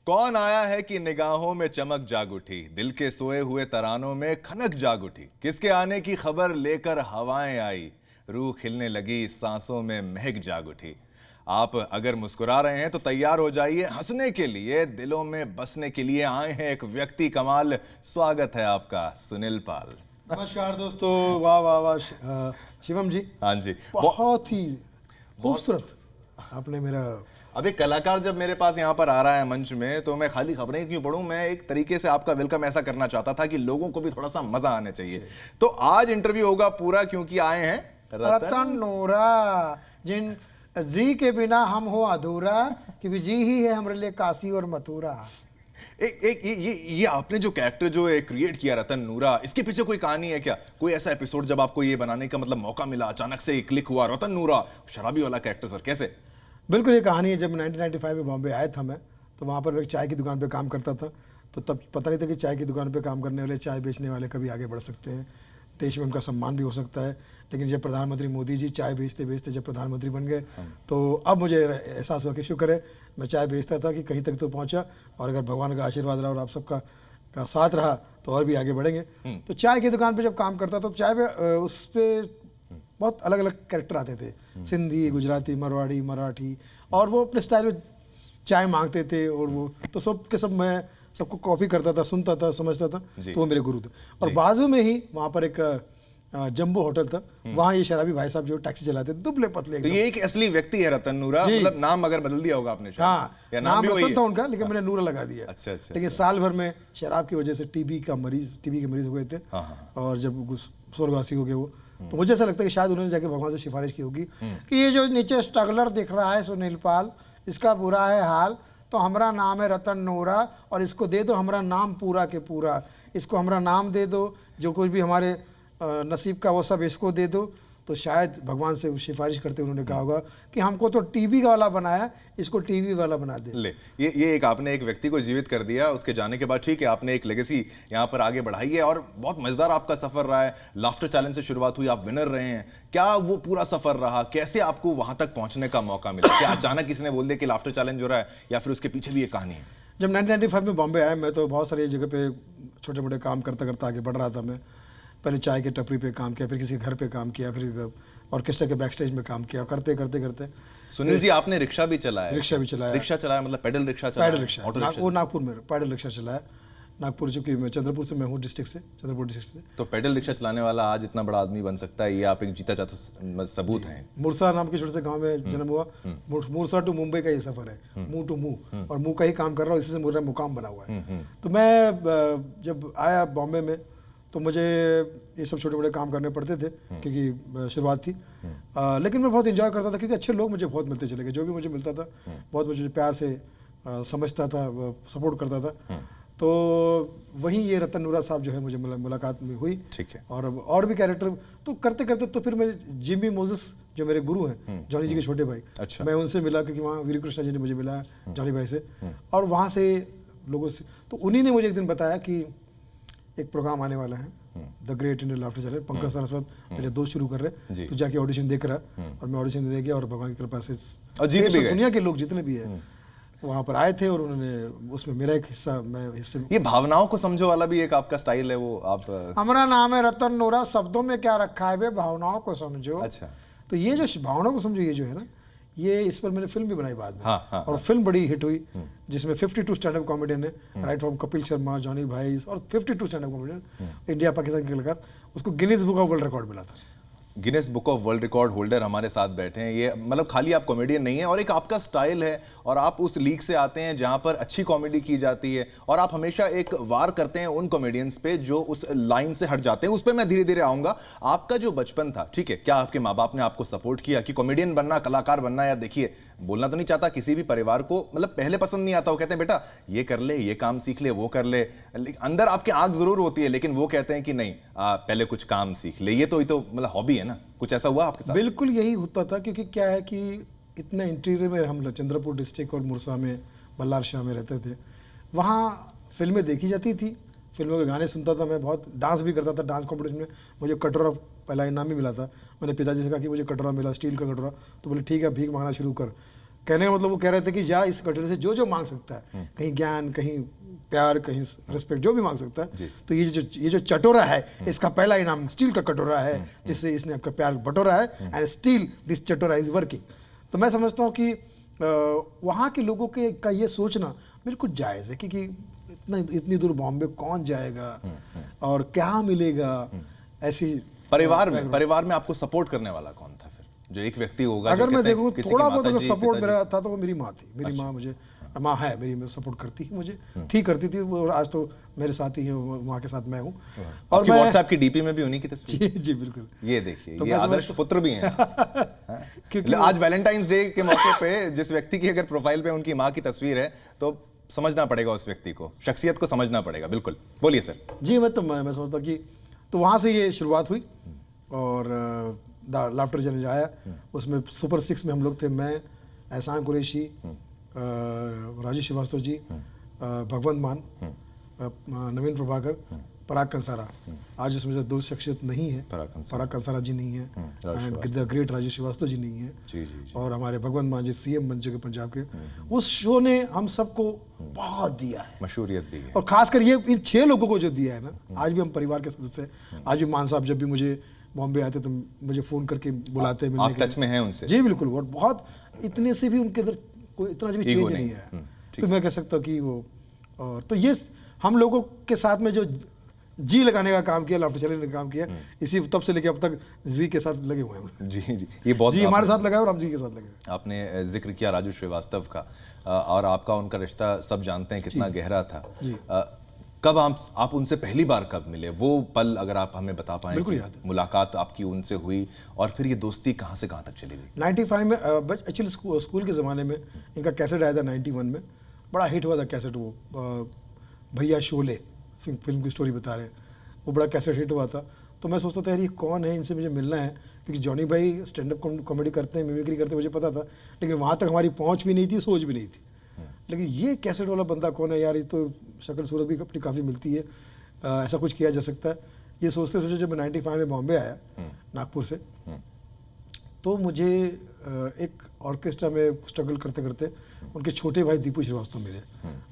कौन आया है कि निगाहों में चमक जाग उठी, दिल के सोए हुए तरानों में खनक जाग उठी। किसके आने की खबर लेकर हवाएं आई, रूह खिलने लगी सांसों में महक जाग उठी। आप अगर मुस्कुरा रहे हैं तो तैयार हो जाइए हंसने के लिए, दिलों में बसने के लिए आए हैं एक व्यक्ति कमाल। स्वागत है आपका सुनील पाल। नमस्कार दोस्तों। वाह वाह वाह शिवम जी। हाँ जी, बहुत ही खूबसूरत आपने मेरा। अब एक कलाकार जब मेरे पास यहाँ पर आ रहा है मंच में, तो मैं खाली खबरें क्यों पढूं, मैं एक तरीके से आपका वेलकम ऐसा करना चाहता था कि लोगों को भी थोड़ा सा मजा आने चाहिए। तो आज इंटरव्यू होगा पूरा, क्योंकि आए हैं रतन नूरा, जिन जी के बिना हम हो अधूरा, क्योंकि जी ही है हमारे लिए काशी और मथुरा। एक ये आपने जो कैरेक्टर जो क्रिएट किया रतन नूरा, इसके पीछे कोई कहानी है क्या? कोई ऐसा एपिसोड जब आपको ये बनाने का मतलब मौका मिला, अचानक से क्लिक हुआ, रतन नूरा शराबी वाला कैरेक्टर, सर कैसे? बिल्कुल ये कहानी है। जब 1995 में बॉम्बे आया था मैं, तो वहाँ पर मैं एक चाय की दुकान पे काम करता था। तो तब पता नहीं था कि चाय की दुकान पे काम करने वाले, चाय बेचने वाले कभी आगे बढ़ सकते हैं, देश में उनका सम्मान भी हो सकता है। लेकिन जब प्रधानमंत्री मोदी जी चाय बेचते बेचते जब प्रधानमंत्री बन गए, तो अब मुझे एहसास हुआ कि शुक्र है मैं चाय बेचता था कि कहीं तक तो पहुँचा, और अगर भगवान का आशीर्वाद रहा और आप सबका का साथ रहा तो और भी आगे बढ़ेंगे। तो चाय की दुकान पर जब काम करता था तो चाय पे उस पर बहुत अलग अलग कैरेक्टर आते थे, सिंधी, गुजराती, मरवाड़ी, मराठी, और वो अपने स्टाइल में चाय मांगते थे। और वो तो सब के सब मैं सबको कॉपी करता था, सुनता था, समझता था। तो वो मेरे गुरु थे। और बाजू में ही वहाँ पर एक जंबो होटल था, वहाँ ये शराबी भाई साहब जो टैक्सी चलाते थे, दुबले पतले। तो ये एक असली व्यक्ति है रतन नूरा, मतलब नाम अगर बदल दिया होगा आपने? हाँ, या नाम रतन था उनका, लेकिन मैंने नूरा लगा दिया। अच्छा। लेकिन साल भर में शराब की वजह से टीबी के मरीज हो गए थे। और जब स्वर्गवासी हो गए वो, तो मुझे ऐसा लगता है कि शायद उन्होंने जाके भगवान से सिफारिश की होगी कि ये जो नीचे स्ट्रगलर दिख रहा है सुनील पाल, इसका बुरा है हाल, तो हमारा नाम है रतन नूरा, और इसको दे दो हमारा नाम पूरा के पूरा, इसको हमारा नाम दे दो, जो कुछ भी हमारे नसीब का वो सब इसको दे दो। तो शायद भगवान से सिफारिश करते उन्होंने कहा होगा कि हमको तो टीवी वाला बनाया, इसको टीवी वाला बना दे। ले ये एक आपने एक व्यक्ति को जीवित कर दिया। उसके जाने के बाद ठीक है, आपने एक लेगेसी यहाँ पर आगे बढ़ाई है, और बहुत मजेदार आपका सफर रहा है। लाफ्टर चैलेंज से शुरुआत हुई, आप विनर रहे हैं। क्या वो पूरा सफर रहा? कैसे आपको वहां तक पहुंचने का मौका मिला? क्या अचानक किसी ने बोल दिया कि लाफ्टर चैलेंज हो रहा है, या फिर उसके पीछे भी एक कहानी है? जब 1995 में बॉम्बे आया, मैं तो बहुत सारी जगह पे छोटे मोटे काम करता करता आगे बढ़ रहा था। मैं पहले चाय के टपरी पे काम किया, फिर किसी घर पे काम किया, फिर ऑर्केस्ट्रा के बैक स्टेज में काम किया। करते करते सुनील जी, आपने रिक्शा भी चलाया? रिक्शा भी चलाया। रिक्शा चलाया मतलब पैडल रिक्शा चलाया? पैडल रिक्शा, वो नागपुर में पैडल रिक्शा चलाया। नागपुर, चूँकि मैं चंद्रपुर से, मैं हूँ डिस्ट्रिक्ट से, चंद्रपुर डिस्ट्रिक्ट से। तो पैडल रिक्शा चलाने वाला आज इतना बड़ा आदमी बन सकता है, ये आप एक जीता जाता सबूत हैं। मुरसा नाम के छोटे से गांव में जन्म हुआ। मुरसा टू मुंबई का ये सफर है, मुंह टू मुंह, और मुंह का ही काम कर रहा हूँ, इसी से मेरा मुकाम बना हुआ है। तो मैं जब आया बॉम्बे में, तो मुझे ये सब छोटे बड़े काम करने पड़ते थे, क्योंकि शुरुआत थी। लेकिन मैं बहुत एंजॉय करता था, क्योंकि अच्छे लोग मुझे बहुत मिलते चले गए। जो भी मुझे मिलता था बहुत मुझे प्यार से समझता था, सपोर्ट करता था। तो वहीं ये रतन नूरा साहब जो है मुझे मुलाकात में हुई। ठीक है। और भी कैरेक्टर तो करते करते, तो फिर मैं जिमी मोसेस जो मेरे गुरु हैं, जॉनी जी के छोटे भाई, अच्छा। मैं उनसे मिला, क्योंकि वहाँ वीर कृष्णा जी ने मुझे मिला जॉनी भाई से, और वहाँ से लोगों से। तो उन्हीं ने मुझे एक दिन बताया कि एक प्रोग्राम आने वाला है, the great Indian laughter challenge, Pankaj Saraswat मेरे दोस्त शुरू कर रहे, तो जाके ऑडिशन देख रहा। और मैं ऑडिशन देने गया, और भगवान की कृपा से दुनिया के लोग जितने भी हैं वहाँ पर आए थे, और उन्होंने उसमें मेरा एक हिस्सा, मैं हिस्से। ये भावनाओं को समझो वाला भी एक आपका स्टाइल है, वो आप। हमारा नाम है रतन नूरा, शब्दों में क्या रखा है बे, भावनाओं को समझो। अच्छा। तो ये जो भावनाओं को समझो, ये जो है ना, ये इस पर मैंने फिल्म भी बनाई बाद में। हाँ, और फिल्म बड़ी हिट हुई, जिसमें 52 स्टैंड अप कॉमेडियन है, right from Kapil Sharma, Johnny भाई, और 52 stand up comedian, India Pakistan के कलाकार। उसको Guinness book of world record मिला था। Guinness book of world record holder हमारे साथ बैठे हैं। ये मतलब खाली आप कॉमेडियन नहीं है, और एक आपका स्टाइल है, और आप उस लीग से आते हैं जहां पर अच्छी कॉमेडी की जाती है, और आप हमेशा एक वार करते हैं उन कॉमेडियंस पे जो उस लाइन से हट जाते हैं। उस पर मैं धीरे धीरे आऊंगा। आपका जो बचपन था, ठीक है, क्या आपके माँ बाप ने आपको सपोर्ट किया कि कॉमेडियन बनना, कलाकार बनना? यार देखिए, बोलना तो नहीं चाहता, किसी भी परिवार को मतलब पहले पसंद नहीं आता। वो कहते हैं बेटा ये कर ले, ये काम सीख ले, वो कर ले, अंदर आपकी आंख जरूर होती है, लेकिन वो कहते हैं कि नहीं, पहले कुछ काम सीख ले, ये तो मतलब हॉबी है ना। कुछ ऐसा हुआ आपके साथ? बिल्कुल यही होता था, क्योंकि क्या है कि इतना इंटीरियर में हम चंद्रपुर डिस्ट्रिक्ट और मुरसा में, बल्लार शाह में रहते थे। वहाँ फिल्में देखी जाती थी, फिल्मों के गाने सुनता था मैं, बहुत डांस भी करता था। डांस कॉम्पिटिशन में मुझे कटोरा पहला इनाम भी मिला था। मैंने पिताजी से कहा कि मुझे कटोरा मिला, स्टील का कटोरा। तो बोले ठीक है, भीख मांगना शुरू कर। कहने का मतलब वो कह रहे थे कि जा इस कटोरे से जो जो मांग सकता है, कहीं ज्ञान, कहीं प्यार, कहीं रिस्पेक्ट, जो भी मांग सकता है। तो ये जो चटोरा है, इसका पहला इनाम स्टील का कटोरा है, जिससे इसने आपका प्यार बटोरा है, एंड स्टील दिस चटोरा इज वर्किंग। तो मैं समझता हूँ कि वहाँ के लोगों का ये सोचना बिल्कुल जायज़ है, क्योंकि इतनी दूर बॉम्बे कौन जाएगा और क्या मिलेगा। ऐसी परिवार में आपको सपोर्ट करने वाला कौन था फिर, जो एक व्यक्ति होगा? अगर मैं देखूँ थोड़ा बहुत अगर सपोर्ट मेरा था तो वो मेरी माँ थी। मेरी माँ मुझे, माँ है मेरी, सपोर्ट करती है मुझे, करती थी वो, आज तो मेरे साथ ही है, माँ के साथ मैं हूँ। और मैं व्हाट्सएप की डीपी में भी उन्हीं की तस्वीर। जी बिल्कुल, ये देखिए, ये आदर्श पुत्र भी हैं। क्योंकि आज वैलेंटाइंस डे के मौके पे जिस व्यक्ति की अगर प्रोफाइल पे उनकी माँ की तस्वीर है तो समझना पड़ेगा उस व्यक्ति को, शख्सियत को समझना पड़ेगा। बिल्कुल, बोलिए सर। जी मैं समझता हूँ कि तो वहाँ से ये शुरुआत हुई और लाफ्टर चैलेंज आया। उसमें सुपर 6 में हम लोग थे, मैं, एहसान कुरैशी, राजेश श्रीवास्तव जी, भगवंत मान, नवीन प्रभाकर, पराग कंसारा। आज उसमें से 2 शख्सियत नहीं है, पराग कंसारा जी नहीं है, द ग्रेट राजेश श्रीवास्तव जी नहीं है, जी। और हमारे भगवंत मान जी सीएम बन चुके पंजाब के। उस शो ने हम सबको बहुत दिया है, मशहूरियत दी है, और खासकर ये इन 6 लोगों को जो दिया है ना, आज भी हम परिवार के सदस्य हैं। आज भी मान साहब जब भी मुझे बॉम्बे आते तो मुझे फ़ोन करके बुलाते हैं, आप टच में हैं उनसे? जी बिल्कुल, और बहुत इतने से भी उनके अंदर कोई इतना भी चेंज नहीं है। तो मैं कह सकता हूँ कि वो, और तो ये हम लोगों के साथ में जो जी लगाने का काम किया, लाफ्टर चैलेंज का काम किया, इसी तब से लेके अब तक जी के साथ लगे हुए हैं। जी, ये बहुत जी हमारे साथ लगा है और हम जी के साथ लगे। आपने जिक्र किया राजू श्रीवास्तव का, और आपका उनका रिश्ता सब जानते हैं कितना गहरा था। कब आप उनसे पहली बार कब मिले, वो पल अगर आप हमें बता पाएं? बिल्कुल याद है। मुलाकात आपकी उनसे हुई और फिर ये दोस्ती कहाँ से कहाँ तक चली गई? 95 में एक्चुअली स्कूल के ज़माने में इनका कैसेट आया था 91 में, बड़ा हिट हुआ था कैसेट वो, भैया शोले फिल्म की स्टोरी बता रहे हैं, वो बड़ा कैसेट हिट हुआ था। तो मैं सोचता था यार ये कौन है, इनसे मुझे मिलना है, क्योंकि जॉनी भाई स्टैंड अप कॉमेडी करते हैं, मिमिक्री करते हैं, मुझे पता था, लेकिन वहाँ तक हमारी पहुँच भी नहीं थी, सोच भी नहीं थी। लेकिन ये कैसेट वाला बंदा कौन है यार, ये तो शक्ल सूरत भी अपनी काफ़ी मिलती है, ऐसा कुछ किया जा सकता है। ये सोचते सोचते जब मैं 95 में बॉम्बे आया नागपुर से, तो मुझे एक ऑर्केस्ट्रा में स्ट्रगल करते करते उनके छोटे भाई दीपू श्रीवास्तव मिले।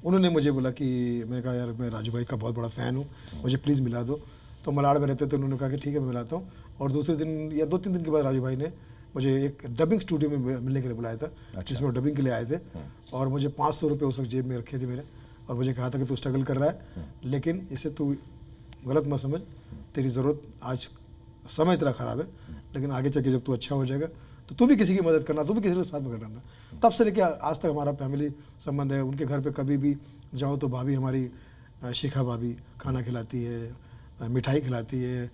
उन्होंने मुझे बोला कि, मैंने कहा यार मैं राजू भाई का बहुत बड़ा फ़ैन हूँ, मुझे प्लीज़ मिला दो। तो मलाड़ में रहते थे, उन्होंने कहा कि ठीक है मैं मिलाता हूँ। और दूसरे दिन या 2-3 दिन के बाद राजू भाई ने मुझे एक डबिंग स्टूडियो में मिलने के लिए बुलाया था। जिसमें वो डबिंग के लिए आए थे, और मुझे 500 रुपये उस वक्त जेब में रखे थे मेरे, और मुझे कहा था कि तू स्ट्रगल कर रहा है, लेकिन इसे तू गलत मत समझ, तेरी ज़रूरत आज समय तेरा ख़राब है, लेकिन आगे चल के जब तू अच्छा हो जाएगा तो तू भी किसी की मदद करना, तू भी किसी के साथ में करना। तब से लेकर आज तक हमारा फैमिली संबंध है। उनके घर पे कभी भी जाऊँ तो भाभी हमारी, शिखा भाभी खाना खिलाती है, मिठाई खिलाती है,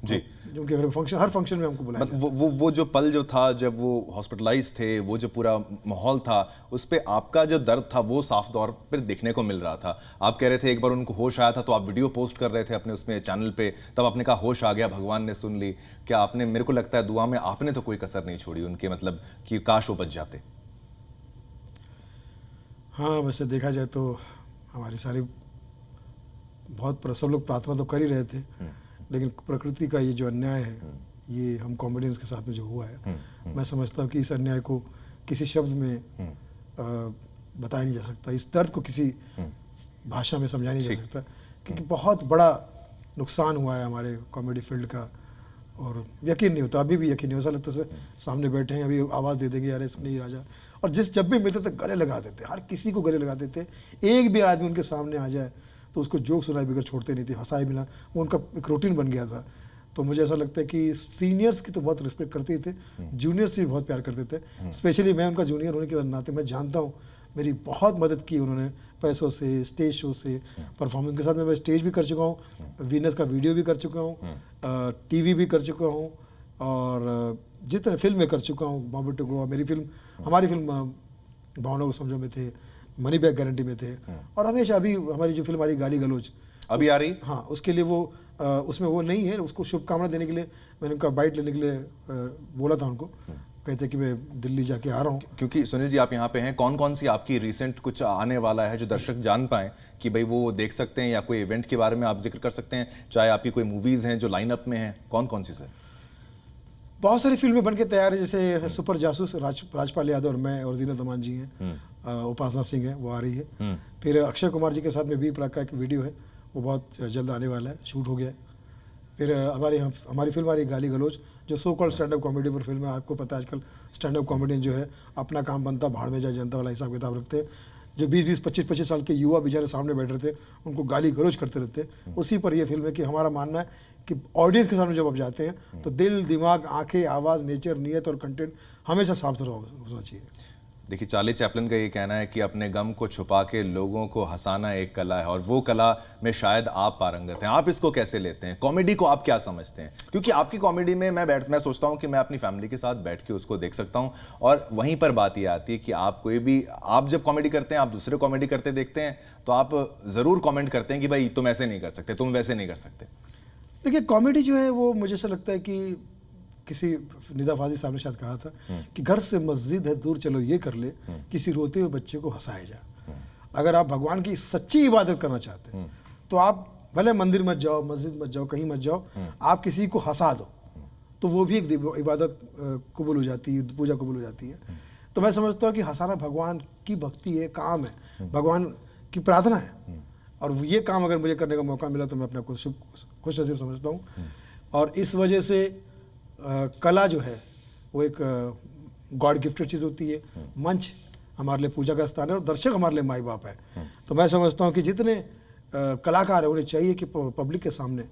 जी। उनके घर में फंक्शन, हर फंक्शन में हमको बुलाया। वो जो पल जो था जब वो हॉस्पिटलाइज थे, वो जो पूरा माहौल था, उस पे आपका जो दर्द था वो साफ तौर पर देखने को मिल रहा था। आप कह रहे थे एक बार उनको होश आया था तो आप वीडियो पोस्ट कर रहे थे अपने उसमें चैनल पे, तब आपने कहा होश आ गया, भगवान ने सुन ली। क्या आपने, मेरे को लगता है दुआ में आपने तो कोई कसर नहीं छोड़ी उनके, मतलब कि काश वो बच जाते। हाँ वैसे देखा जाए तो हमारी सारी बहुत सब लोग प्रार्थना तो कर ही रहे थे, लेकिन प्रकृति का ये जो अन्याय है, ये हम कॉमेडियंस के साथ में जो हुआ है, मैं समझता हूँ कि इस अन्याय को किसी शब्द में बताया नहीं जा सकता, इस दर्द को किसी भाषा में समझाया नहीं जा सकता, क्योंकि बहुत बड़ा नुकसान हुआ है हमारे कॉमेडी फील्ड का, और यकीन नहीं होता, अभी भी यकीन नहीं होता, लगता है सामने बैठे हैं अभी आवाज़ दे देंगे यार सुनिए राजा, और जब भी मिलते थे गले लगाते थे, हर किसी को गले लगाते थे। एक भी आदमी उनके सामने आ जाए तो उसको जोक सुनाए बगैर छोड़ते नहीं थे, हंसाए बिना, वो उनका एक रूटीन बन गया था। तो मुझे ऐसा लगता है कि सीनियर्स की तो बहुत रिस्पेक्ट करते थे, जूनियर्स से भी बहुत प्यार करते थे। स्पेशली मैं उनका जूनियर होने के नाते मैं जानता हूँ मेरी बहुत मदद की उन्होंने, पैसों से, स्टेज शो से, परफॉर्मेंस के साथ में मैं स्टेज भी कर चुका हूँ, वीनस का वीडियो भी कर चुका हूँ, टीवी भी कर चुका हूँ, और जितने फिल्में कर चुका हूँ, बॉम्बे टू गोवा, मेरी फिल्म, हमारी फिल्म भावना को समझो में थे, मनी बैक गारंटी में थे, और हमेशा अभी हमारी जो फिल्म आ रही गाली गलोच अभी आ रही, हाँ उसके लिए वो उसमें वो नहीं है, उसको शुभकामना देने के लिए मैंने उनका बाइट लेने के लिए बोला था उनको, कहते कि मैं दिल्ली जाके आ रहा हूँ। क्योंकि सुनील जी आप यहाँ पे हैं, कौन कौन सी आपकी रिसेंट कुछ आने वाला है जो दर्शक जान पाएँ कि भाई वो देख सकते हैं, या कोई इवेंट के बारे में आप जिक्र कर सकते हैं, चाहे आपकी कोई मूवीज़ हैं जो लाइनअप में हैं, कौन कौन सी सर? बहुत सारी फिल्में बन के तैयार है, जैसे सुपर जासूस, राजपाल यादव और मैं और जीनत अमान जी हैं, उपासना सिंह है, वो आ रही है। फिर अक्षय कुमार जी के साथ में भी प्राक का एक वीडियो है, वो बहुत जल्द आने वाला है, शूट हो गया है। फिर हमारी फिल्म आ रही है गाली गलौज, जो so called stand up comedy पर फिल्म है। आपको पता है आजकल स्टैंड अप कॉमेडियन जो है अपना काम बनता भाड़ में जाए जनता वाला हिसाब किताब रखते हैं। जो 20-20, 25-25 साल के युवा बेचारे सामने बैठ रहे थे, उनको गाली गलौज करते रहते, उसी पर यह फिल्म है कि हमारा मानना है कि ऑडियंस के सामने जब आप जाते हैं तो दिल, दिमाग, आंखें, आवाज़, नेचर, नीयत और कंटेंट हमेशा साफ सुथरा होना चाहिए। देखिए, चार्ली चैपलिन का ये कहना है कि अपने गम को छुपा के लोगों को हंसाना एक कला है, और वो कला में शायद आप पारंगत हैं। आप इसको कैसे लेते हैं? कॉमेडी को आप क्या समझते हैं? क्योंकि आपकी कॉमेडी में मैं सोचता हूं कि मैं अपनी फैमिली के साथ बैठ के उसको देख सकता हूं, और वहीं पर बात ये आती है कि आप जब कॉमेडी करते हैं, आप दूसरे कॉमेडी करते देखते हैं, तो आप ज़रूर कॉमेंट करते हैं कि भाई तुम ऐसे नहीं कर सकते, तुम वैसे नहीं कर सकते। देखिए, कॉमेडी जो है वो मुझे ऐसा लगता है कि किसी निदा फाजी साहब ने शायद कहा था कि घर से मस्जिद है दूर, चलो ये कर ले, किसी रोते हुए बच्चे को हंसाया जा। अगर आप भगवान की सच्ची इबादत करना चाहते हैं तो आप भले मंदिर मत जाओ, मस्जिद मत जाओ, कहीं मत जाओ, आप किसी को हंसा दो तो वो भी एक इबादत कबूल हो जाती है, पूजा कबूल हो जाती है। तो मैं समझता हूँ कि हंसाना भगवान की भक्ति है, काम है, भगवान की प्रार्थना है, और ये काम अगर मुझे करने का मौका मिला तो मैं अपने को खुश नसीब समझता हूँ। और इस वजह से कला जो है वो एक गॉड गिफ्टेड चीज़ होती है। मंच हमारे लिए पूजा का स्थान है और दर्शक हमारे लिए माई बाप है। तो मैं समझता हूँ कि जितने कलाकार हैं उन्हें चाहिए कि पब्लिक के सामने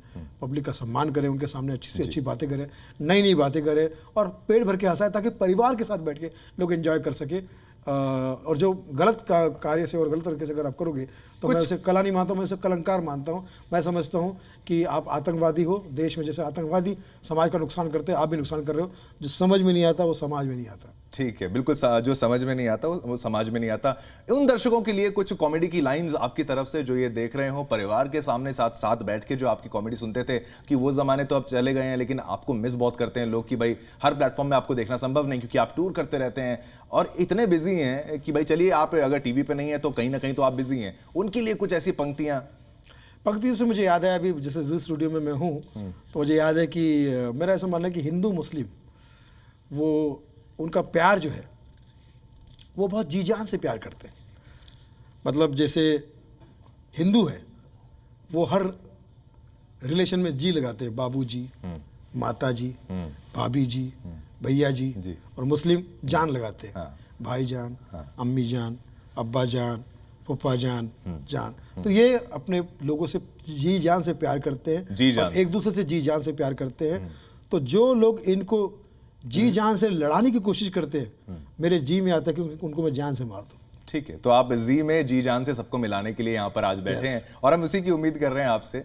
पब्लिक का सम्मान करें, उनके सामने अच्छी से अच्छी बातें करें, नई नई बातें करें और पेट भर के हंसाएं, ताकि परिवार के साथ बैठ के लोग एंजॉय कर सके। और जो गलत कार्य से और गलत तरीके से अगर आप करोगे तो मैं उसे कला नहीं मानता हूँ, मैं उसे कलंकार मानता हूँ। मैं समझता हूँ कि आप आतंकवादी हो, देश में जैसे आतंकवादी समाज का नुकसान करते हैं, आप भी नुकसान कर रहे हो। जो समझ में नहीं आता वो समाज में नहीं आता। ठीक है, बिल्कुल। जो समझ में नहीं आता वो समाज में नहीं आता। उन दर्शकों के लिए कुछ कॉमेडी की लाइंस आपकी तरफ से जो ये देख रहे हो, परिवार के सामने साथ बैठ के जो आपकी कॉमेडी सुनते थे, कि वो ज़माने तो अब चले गए हैं, लेकिन आपको मिस बहुत करते हैं लोग कि भाई हर प्लेटफॉर्म में आपको देखना संभव नहीं, क्योंकि आप टूर करते रहते हैं और इतने बिजी हैं कि भाई चलिए आप अगर टीवी पे नहीं है तो कहीं ना कहीं तो आप बिजी हैं। उनके लिए कुछ ऐसी पंक्तियाँ से मुझे याद है, अभी जैसे जिस स्टूडियो में मैं हूँ तो मुझे याद है कि मेरा ऐसा मानना है कि हिंदू मुस्लिम वो उनका प्यार जो है वो बहुत जी जान से प्यार करते हैं। मतलब जैसे हिंदू है वो हर रिलेशन में जी लगाते हैं, बाबूजी, माताजी, भाभी जी, भैया जी, और मुस्लिम जान लगाते हैं, भाई जान, अम्मी जान, अब्बा जान, फूफा जान, जान। तो ये अपने लोगों से जी जान से प्यार करते हैं, जी जान, एक दूसरे से जी जान से प्यार करते हैं। तो जो लोग इनको जी जान से लड़ाने की कोशिश करते हैं, मेरे जी में आता है कि उनको मैं जान से मार दूं। ठीक है, तो आप जी में जी जान से सबको मिलाने के लिए यहाँ पर आज बैठे हैं और हम उसी की उम्मीद कर रहे हैं आपसे।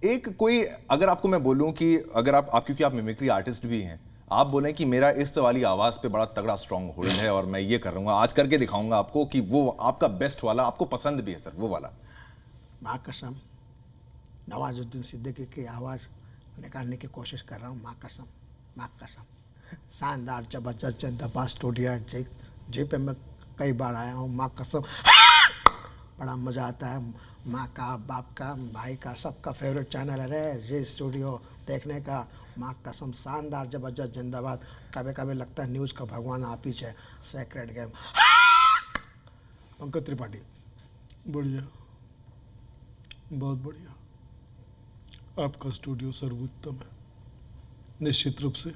एक कोई अगर आपको मैं बोलूं कि अगर आप क्योंकि आप मिमिक्री आर्टिस्ट भी हैं, आप बोलें कि मेरा इस वाली आवाज़ पे बड़ा तगड़ा स्ट्रॉन्ग होल्ड है और मैं ये कर रहूँगा, आज करके दिखाऊंगा आपको कि वो आपका बेस्ट वाला आपको पसंद भी है सर, वो वाला। माँ कसम, नवाजुद्दीन सिद्दीकी की आवाज़ निकालने की कोशिश कर रहा हूँ। माँ कसम, माँ कसम, शानदार जबरदस्त जिंदाबाद स्टूडियो जी पे मैं कई बार आया हूँ। माँ कसम, बड़ा मज़ा आता है। माँ का, बाप का, भाई का, सबका फेवरेट चैनल है रे जी स्टूडियो देखने का। माँ कसम, शानदार जबरदस्त जिंदाबाद। कभी कभी लगता है न्यूज़ का भगवान आप ही है। Secret game. अंकित त्रिपाठी, बढ़िया, बहुत बढ़िया। आपका स्टूडियो सर्वोत्तम है, निश्चित रूप से,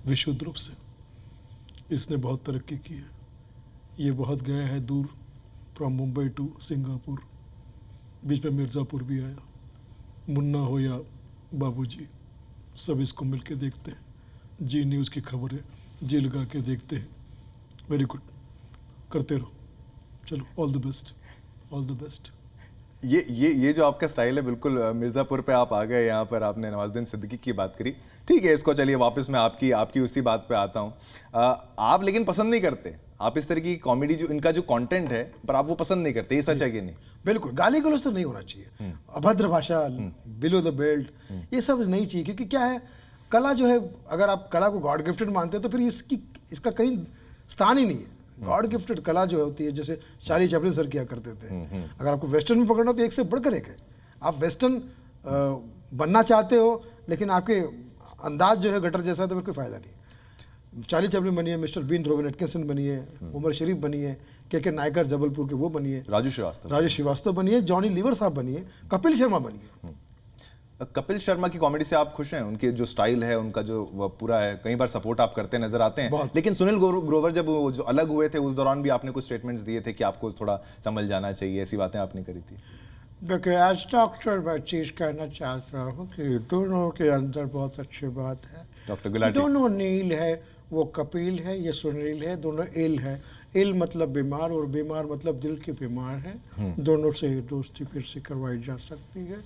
विशुद्ध रूप से। इसने बहुत तरक्की की है। ये बहुत गया है दूर, फ्रॉम मुंबई टू सिंगापुर, बीच में मिर्ज़ापुर भी आया। मुन्ना हो या बाबूजी, सब इसको मिल के देखते हैं। जी न्यूज़ की खबरें जी लगा के देखते हैं। वेरी गुड, करते रहो। चलो, all the best, all the best. ये जो आपका स्टाइल है, बिल्कुल मिर्ज़ापुर पे आप आ गए, यहाँ पर आपने नवाजुद्दीन सिद्दीकी की बात करी। ठीक है, इसको चलिए वापस मैं आपकी उसी बात पे आता हूँ। आप लेकिन पसंद नहीं करते, आप इस तरह की कॉमेडी जो इनका जो कंटेंट है पर आप वो पसंद नहीं करते, ये सच है कि नहीं? बिल्कुल, गाली गलौज तो नहीं होना चाहिए, अभद्र भाषा, बिलो द बेल्ट, ये सब नहीं चाहिए। क्योंकि क्या है, कला जो है, अगर आप कला को गॉड गिफ्टेड मानते हैं तो फिर इसका कहीं स्थान ही नहीं है। गॉड गिफ्टेड कला जो होती है, जैसे चार्ली चैपलिन सर किया करते थे। अगर आपको वेस्टर्न में पकड़ना तो एक से बढ़कर एक है। आप वेस्टर्न बनना चाहते हो लेकिन आपके अंदाज जो है गटर जैसा, तो फिर कोई फायदा नहीं। चार्ली चैपलिन बनी है, मिस्टर बीन रोबिन एटकिंसन बनी है, उमर शरीफ बनी है, के नायकर जबलपुर के वो बनी है, राजू श्रीवास्तव बनी है, जॉनी लीवर साहब बनी है, कपिल शर्मा बनी है। कपिल शर्मा की कॉमेडी से आप खुश हैं? उनके जो स्टाइल है, उनका जो वो पूरा है, कई बार सपोर्ट आप करते नजर आते हैं। लेकिन सुनील ग्रोवर जब वो जो अलग हुए थे उस दौरान भी आपने कुछ स्टेटमेंट्स दिए थे कि आपको थोड़ा संभल जाना चाहिए, ऐसी बातें आपने करी थी। देखिए, एज डॉक्टर मैं चीज़ कहना चाहता हूँ कि दोनों के अंदर बहुत अच्छी बात है। डॉक्टर गुलाटी, दोनों नील है, वो कपिल है, ये सुनील है, दोनों इल है। इल मतलब बीमार और बीमार मतलब दिल के बीमार है। दोनों से दोस्ती फिर से करवाई जा सकती है।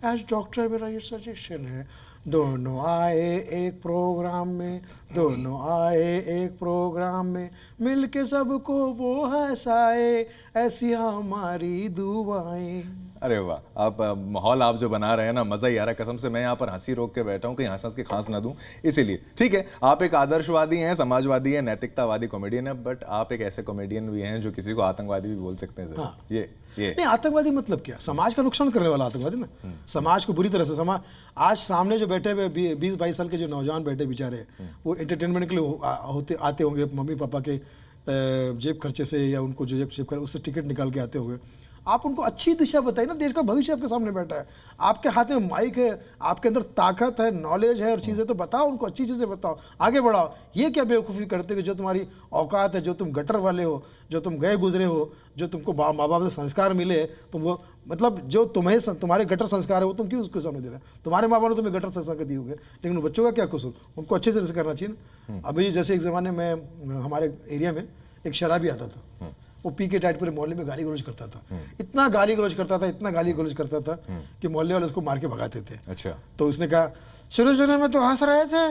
एज डॉक्टर मेरा ये सजेशन है, दोनों आए एक प्रोग्राम में, दोनों आए एक प्रोग्राम में, मिल के सबको वो हंसाए, ऐसी हमारी दुआएं। अरे वाह, आप माहौल आप जो बना रहे हैं ना, मजा ही आ रहा है कसम से। मैं यहाँ पर हंसी रोक के बैठा हूँ, कहीं हंस के खांस ना दूं, इसीलिए। ठीक है, आप एक आदर्शवादी हैं, समाजवादी हैं, नैतिकतावादी कॉमेडियन है, बट आप एक ऐसे कॉमेडियन भी हैं जो किसी को आतंकवादी भी बोल सकते हैं। हाँ। ये नहीं, आतंकवादी मतलब क्या? समाज का नुकसान करने वाला आतंकवादी ना, समाज को बुरी तरह से। आज सामने जो बैठे हुए 20-22 साल के जो नौजवान बैठे बेचारे, वो एंटरटेनमेंट के लिए आते होंगे, मम्मी पापा के जेब खर्चे से, या उनको जो जेब खर्चे उससे टिकट निकाल के आते हुए। आप उनको अच्छी दिशा बताइए ना, देश का भविष्य आपके सामने बैठा है, आपके हाथ में माइक है, आपके अंदर ताकत है, नॉलेज है और चीज़ें, तो बताओ उनको, अच्छी चीज़ें बताओ, आगे बढ़ाओ। ये क्या बेवकूफ़ी करते हो जो तुम्हारी औकात है, जो तुम गटर वाले हो, जो तुम गए गुजरे हो, जो तुमको माँ बाप से संस्कार मिले, तुम वो मतलब जो तुम्हारे गटर संस्कार है वो तुम क्यों उसके सामने दे रहे हो? तुम्हारे माँ बाप ने तुम्हें गटर संस्कार दिए होंगे, लेकिन बच्चों का क्या कसूर? उनको अच्छे तरह से करना चाहिए ना। अभी जैसे एक ज़माने में हमारे एरिया में एक शराबी आता था, वो पी के टाइट पूरे मोहल्ले में गाली गलौज करता था। इतना गाली गलौज करता था, इतना गाली गलौज करता था कि मोहल्ले वाले उसको मार के भगाते थे। अच्छा, तो उसने कहा, शुरू में तो हंस रहे थे,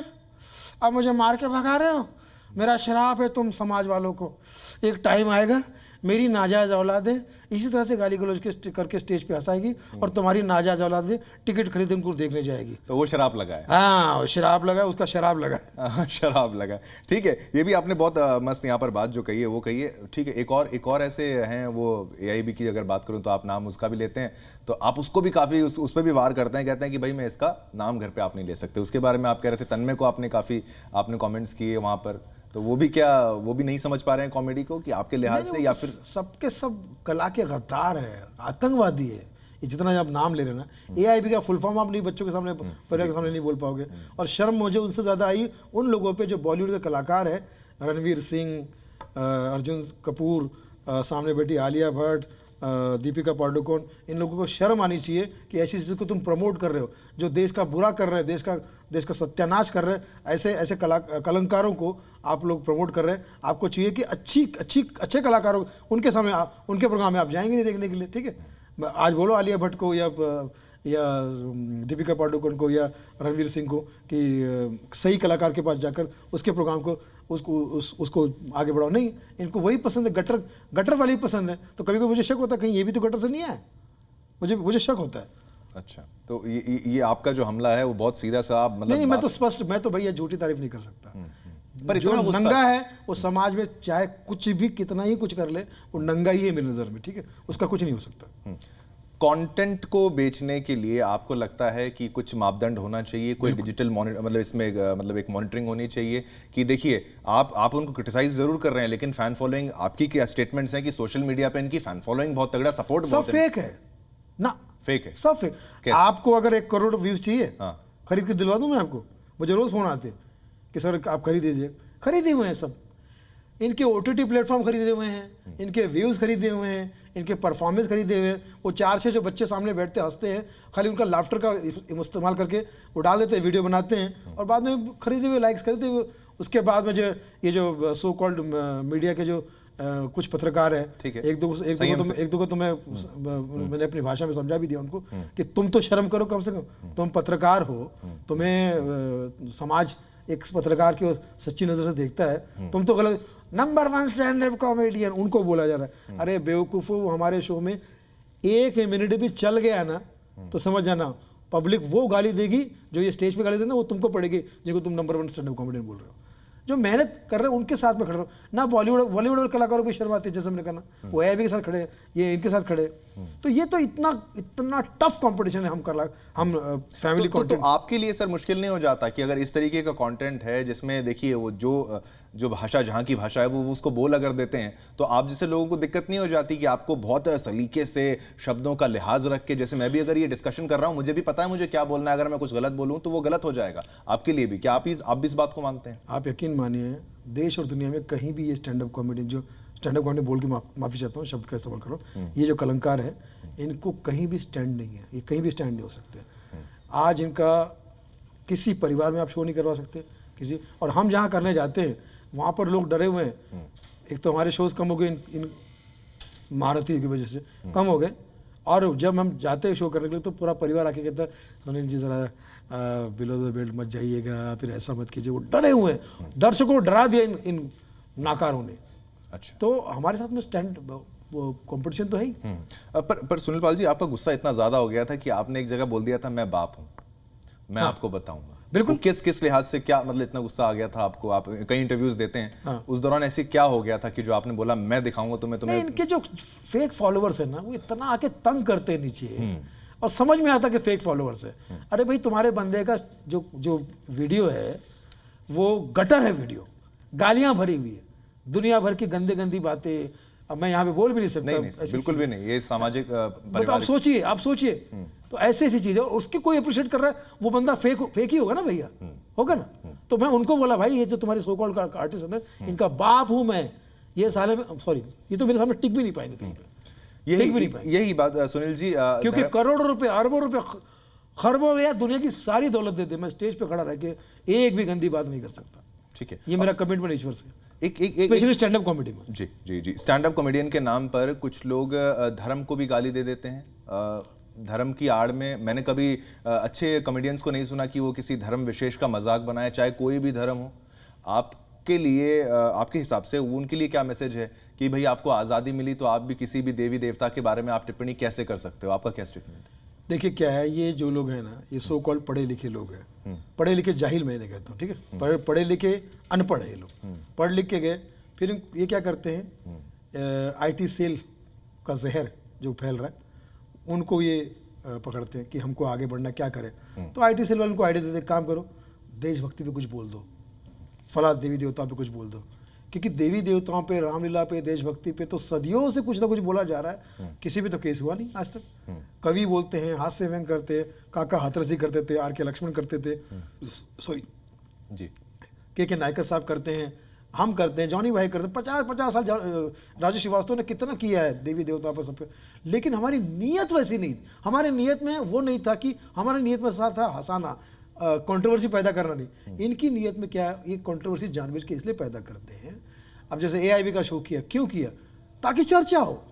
अब मुझे मार के भगा रहे हो? मेरा श्राप है तुम समाज वालों को, एक टाइम आएगा मेरी नाजायज़ औलादें इसी तरह से गाली गलौज करके स्टेज पे हंसाएगी और तुम्हारी नाजायज़ औलादें टिकट खरीद उनको देखने जाएगी। तो वो शराब लगा है। हाँ, शराब लगा, उसका शराब लगा है। शराब लगा, ठीक है। ये भी आपने बहुत मस्त यहाँ पर बात जो कही है वो कही है, ठीक है। एक और ऐसे हैं, वो AIB की अगर बात करूँ तो आप नाम उसका भी लेते हैं, तो आप उसको भी काफ़ी उस पर भी वार करते हैं, कहते हैं कि भाई मैं इसका नाम घर पे आप नहीं ले सकते। उसके बारे में आप कह रहे थे, तन्मय को आपने काफ़ी कमेंट्स किए वहाँ पर, तो वो भी नहीं समझ पा रहे हैं कॉमेडी को कि आपके लिहाज से, या फिर सबके सब कला के गद्दार है, आतंकवादी है। ये जितना आप नाम ले रहे हैं ना, AIB का फुल फॉर्म आप नहीं बच्चों के सामने, परिवार के सामने नहीं बोल पाओगे। और शर्म मुझे उनसे ज़्यादा आई उन लोगों पे जो बॉलीवुड के कलाकार है, रणवीर सिंह, अर्जुन कपूर, सामने बैठी आलिया भट्ट, दीपिका पादुकोण, इन लोगों को शर्म आनी चाहिए कि ऐसी चीज़ को तुम प्रमोट कर रहे हो जो देश का बुरा कर रहे हैं, देश का सत्यानाश कर रहे हैं। ऐसे कलाकारों को आप लोग प्रमोट कर रहे हैं। आपको चाहिए कि अच्छे कलाकारों उनके सामने उनके प्रोग्राम में आप जाएंगे नहीं देखने के लिए, ठीक है। आज बोलो आलिया भट्ट को या दीपिका पादुकोण को या रणवीर सिंह को कि सही कलाकार के पास जाकर उसके प्रोग्राम को उसको आगे बढ़ाओ। नहीं, इनको वही पसंद है, गटर वाली पसंद है। तो कभी कभी मुझे शक होता है कहीं ये भी तो गटर से नहीं आया, मुझे शक होता है। अच्छा, तो ये आपका जो हमला है वो बहुत सीधा सा, मतलब नहीं, मैं तो भैया झूठी तारीफ नहीं कर सकता। पर जो नंगा है वो समाज में चाहे कुछ भी कितना ही कुछ कर ले, वो नंगा ही है मेरी नज़र में, ठीक है, उसका कुछ नहीं हो सकता। कंटेंट को बेचने के लिए आपको लगता है कि कुछ मापदंड होना चाहिए, कोई डिजिटल मतलब इसमें मतलब एक मॉनिटरिंग होनी चाहिए कि देखिए आप उनको क्रिटिसाइज जरूर कर रहे हैं, लेकिन फैन फॉलोइंग आपकी क्या स्टेटमेंट्स हैं कि सोशल मीडिया पे इनकी फैन फॉलोइंग बहुत तगड़ा, सपोर्ट सब फेक है ना, फेक है, सब फेक। आपको अगर 1 करोड़ व्यूज चाहिए, खरीद के दिलवा दूं मैं आपको। मुझे रोज फोन आते हैं कि सर आप खरीद दीजिए, खरीदे हुए हैं सब। इनके OTT प्लेटफॉर्म खरीदे हुए हैं, इनके व्यूज़ खरीदे हुए हैं, इनके परफॉर्मेंस खरीदे हुए हैं। वो 4-6 जो बच्चे सामने बैठते हंसते हैं, खाली उनका लाफ्टर का इस्तेमाल करके वो डाल देते हैं, वीडियो बनाते हैं और बाद में खरीदे हुए लाइक्स खरीदे हुए। उसके बाद में जो सो कॉल्ड मीडिया के जो कुछ पत्रकार हैं, एक दो को तो मैंने अपनी भाषा में समझा भी दिया उनको कि तुम तो शर्म करो कम से कम, तुम पत्रकार हो, तुम्हें समाज एक पत्रकार की सच्ची नज़र से देखता है, तुम तो गलत। नंबर 1 स्टैंड अप कॉमेडियन उनको बोला जा रहा है। अरे बेवकूफ़ो, हमारे शो में 1 मिनट भी चल गया ना तो समझ जाना पब्लिक वो गाली देगी, जो ये स्टेज पे गाली देना वो तुमको पड़ेगी जिनको तुम नंबर 1 स्टैंड अप कॉमेडियन बोल रहे हो। जो मेहनत कर रहे हैं उनके साथ में खड़े रहो ना। बॉलीवुड और कलाकारों की शर्म आती है, जैसे हमने कहा वो एबी के साथ खड़े, ये इनके साथ खड़े, तो ये तो इतना टफ कंपटीशन है। हम फैमिली तो आपके लिए सर मुश्किल नहीं हो जाता कि अगर इस तरीके का कंटेंट है जिसमें देखिए वो जो भाषा जहाँ की भाषा है वो उसको बोल अगर देते हैं, तो आप जैसे लोगों को दिक्कत नहीं हो जाती कि आपको बहुत सलीके से शब्दों का लिहाज रख के, जैसे मैं भी अगर ये डिस्कशन कर रहा हूँ, मुझे भी पता है मुझे क्या बोलना है, अगर मैं कुछ गलत बोलूँ तो वो गलत हो जाएगा, आपके लिए भी क्या आप भी इस बात को मानते हैं? आप यकीन मानिए, देश और दुनिया में कहीं भी ये स्टैंड अप कॉमेडी, जो स्टैंड अप कॉमेडी बोल के माफ़ी चाहता हूँ शब्द का इस्तेमाल करो, ये जो कलंकार है इनको कहीं भी स्टैंड नहीं है, ये कहीं भी स्टैंड नहीं हो सकते। आज इनका किसी परिवार में आप शो नहीं करवा सकते किसी, और हम जहाँ करने जाते हैं वहाँ पर लोग डरे हुए हैं। एक तो हमारे शोज़ कम हो गए इन महारथी की वजह से कम हो गए, और जब हम जाते हैं शो करने के लिए तो पूरा परिवार आके कहता है सुनील जी ज़रा बिलो द बेल्ट मत जाइएगा, फिर ऐसा मत कीजिए। वो डरे हुए हैं, दर्शकों को डरा दिया इन नाकारों ने। अच्छा, तो हमारे साथ में स्टैंड वो कंपटीशन तो है ही। पर सुनील पाल जी, आपका गुस्सा इतना ज्यादा हो गया था कि आपने एक जगह बोल दिया था मैं बाप हूं, मैं आपको बताऊंगा। बिल्कुल। किस लिहाज से, क्या मतलब इतना गुस्सा आ गया था आपको? आप कई इंटरव्यूज देते हैं, उस दौरान ऐसे क्या हो गया था कि जो आपने बोला मैं दिखाऊंगा तुम्हें? इनके जो फेक फॉलोअर्स है ना, वो इतना आके तंग करते हैं नीचे, और समझ में आता कि फेक फॉलोअर्स है। अरे भाई, तुम्हारे बंदे का जो वीडियो है वो गटर है, वीडियो गालियां भरी हुई है, दुनिया भर की गंदी बातें। अब मैं यहाँ पे बोल भी नहीं सकता। नहीं, बिल्कुल भी नहीं, ये सामाजिक आप सोचिए तो ऐसी चीज है, उसकी कोई अप्रिशिएट कर रहा है, वो बंदा फेक ही होगा ना भैया, होगा ना। तो मैं उनको बोला भाई ये जो तुम्हारे सो कॉल्ड आर्टिस्ट है, इनका बाप हूं मैं, ये साले में सॉरी, ये तो मेरे सामने टिक भी नहीं पाएंगे कहीं पे। यही बात सुनील जी, क्योंकि करोड़ों रुपए, अरबों रुपए, खरबों या दुनिया की सारी दौलत दे दे, मैं स्टेज पे खड़ा रह के एक भी गंदी बात नहीं कर सकता। ठीक है, ये मेरा कमिटमेंट ईश्वर से, एक स्पेशली स्टैंड अप कॉमेडी में। जी, स्टैंड अप कॉमेडियन के नाम पर कुछ लोग धर्म को भी गाली दे देते हैं। धर्म की आड़ में मैंने कभी अच्छे कॉमेडियंस को नहीं सुना कि वो किसी धर्म विशेष का मजाक बनाए, चाहे कोई भी धर्म हो। आपके लिए, आपके हिसाब से उनके लिए क्या मैसेज है कि भाई आपको आज़ादी मिली तो आप भी किसी भी देवी देवता के बारे में आप टिप्पणी कैसे कर सकते हो? आपका क्या स्टेटमेंट? देखिए क्या है, ये जो लोग हैं ना, ये सो कॉल्ड पढ़े लिखे लोग हैं, पढ़े लिखे जाहिल मैं नहीं कहता हूँ, ठीक है, पढ़े लिखे अनपढ़ है ये लोग। पढ़ लिख के गए, फिर ये क्या करते हैं, आईटी सेल का जहर जो फैल रहा है उनको ये पकड़ते हैं कि हमको आगे बढ़ना, क्या करें। तो आईटी सेल वाले उनको आइडिया देते, काम करो देशभक्ति पे कुछ बोल दो, फला देवी देवता पे कुछ बोल दो, क्योंकि देवी देवताओं पे, रामलीला पे, देशभक्ति पे तो सदियों से कुछ ना कुछ बोला जा रहा है। किसी भी तो केस हुआ नहीं आज तक। कवि बोलते हैं, हास्य व्यंग करते हैं, काका हाथरसी करते थे, आर के लक्ष्मण करते थे, सॉरी जी, के नायकर साहब करते हैं, हम करते हैं, जॉनी भाई करते हैं, 50 साल राजू श्रीवास्तव ने कितना किया है देवी देवता पर, सब पे। लेकिन हमारी नीयत वैसी नहीं थी। हमारे नीयत में वो नहीं था कि हमारी नीयत में साथ था हंसाना, कंट्रोवर्सी पैदा करना नहीं। इनकी नीयत में क्या है, ये कंट्रोवर्सी जानबूझ के इसलिए पैदा करते हैं। अब जैसे एआईबी का शो किया, क्यों किया? ताकि चर्चा हो,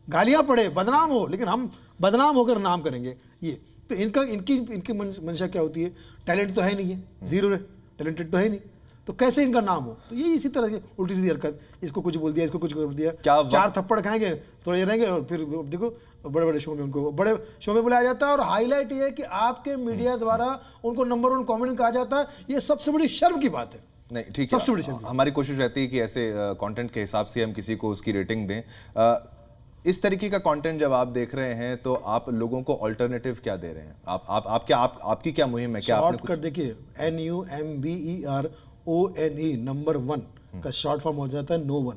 गालियां पड़े, बदनाम हो, लेकिन हम बदनाम होकर नाम करेंगे। ये तो इनकी मंशा क्या होती है? टैलेंट तो है नहीं है, जीरो है, टैलेंटेड तो है नहीं, तो कैसे इनका नाम हो? तो ये इसी तरह की उल्टी सीधी हरकत, इसको कुछ बोल दिया, इसको कुछ कर दिया, चार थप्पड़ खाएंगे, थोड़ा ये रहेंगे, और फिर देखो बड़े बड़े शो में उनको बड़े शो में बुलाया जाता है। और हाईलाइट ये है कि आपके मीडिया द्वारा उनको नंबर 1 कॉमेडियन कहा जाता है। ये सबसे बड़ी शर्म की बात है। नहीं, ठीक है, सबसे बड़ी शर्म। हमारी कोशिश रहती है कि ऐसे कंटेंट के हिसाब से हम किसी को उसकी रेटिंग दें। इस तरीके का कंटेंट जब आप देख रहे हैं तो आप लोगों को अल्टरनेटिव क्या दे रहे हैं? आपकी क्या मुहिम है? क्या आपने शॉर्टकट देखिए, NUMBERONE नंबर 1 का शॉर्ट फॉर्म हो जाता है नो वन।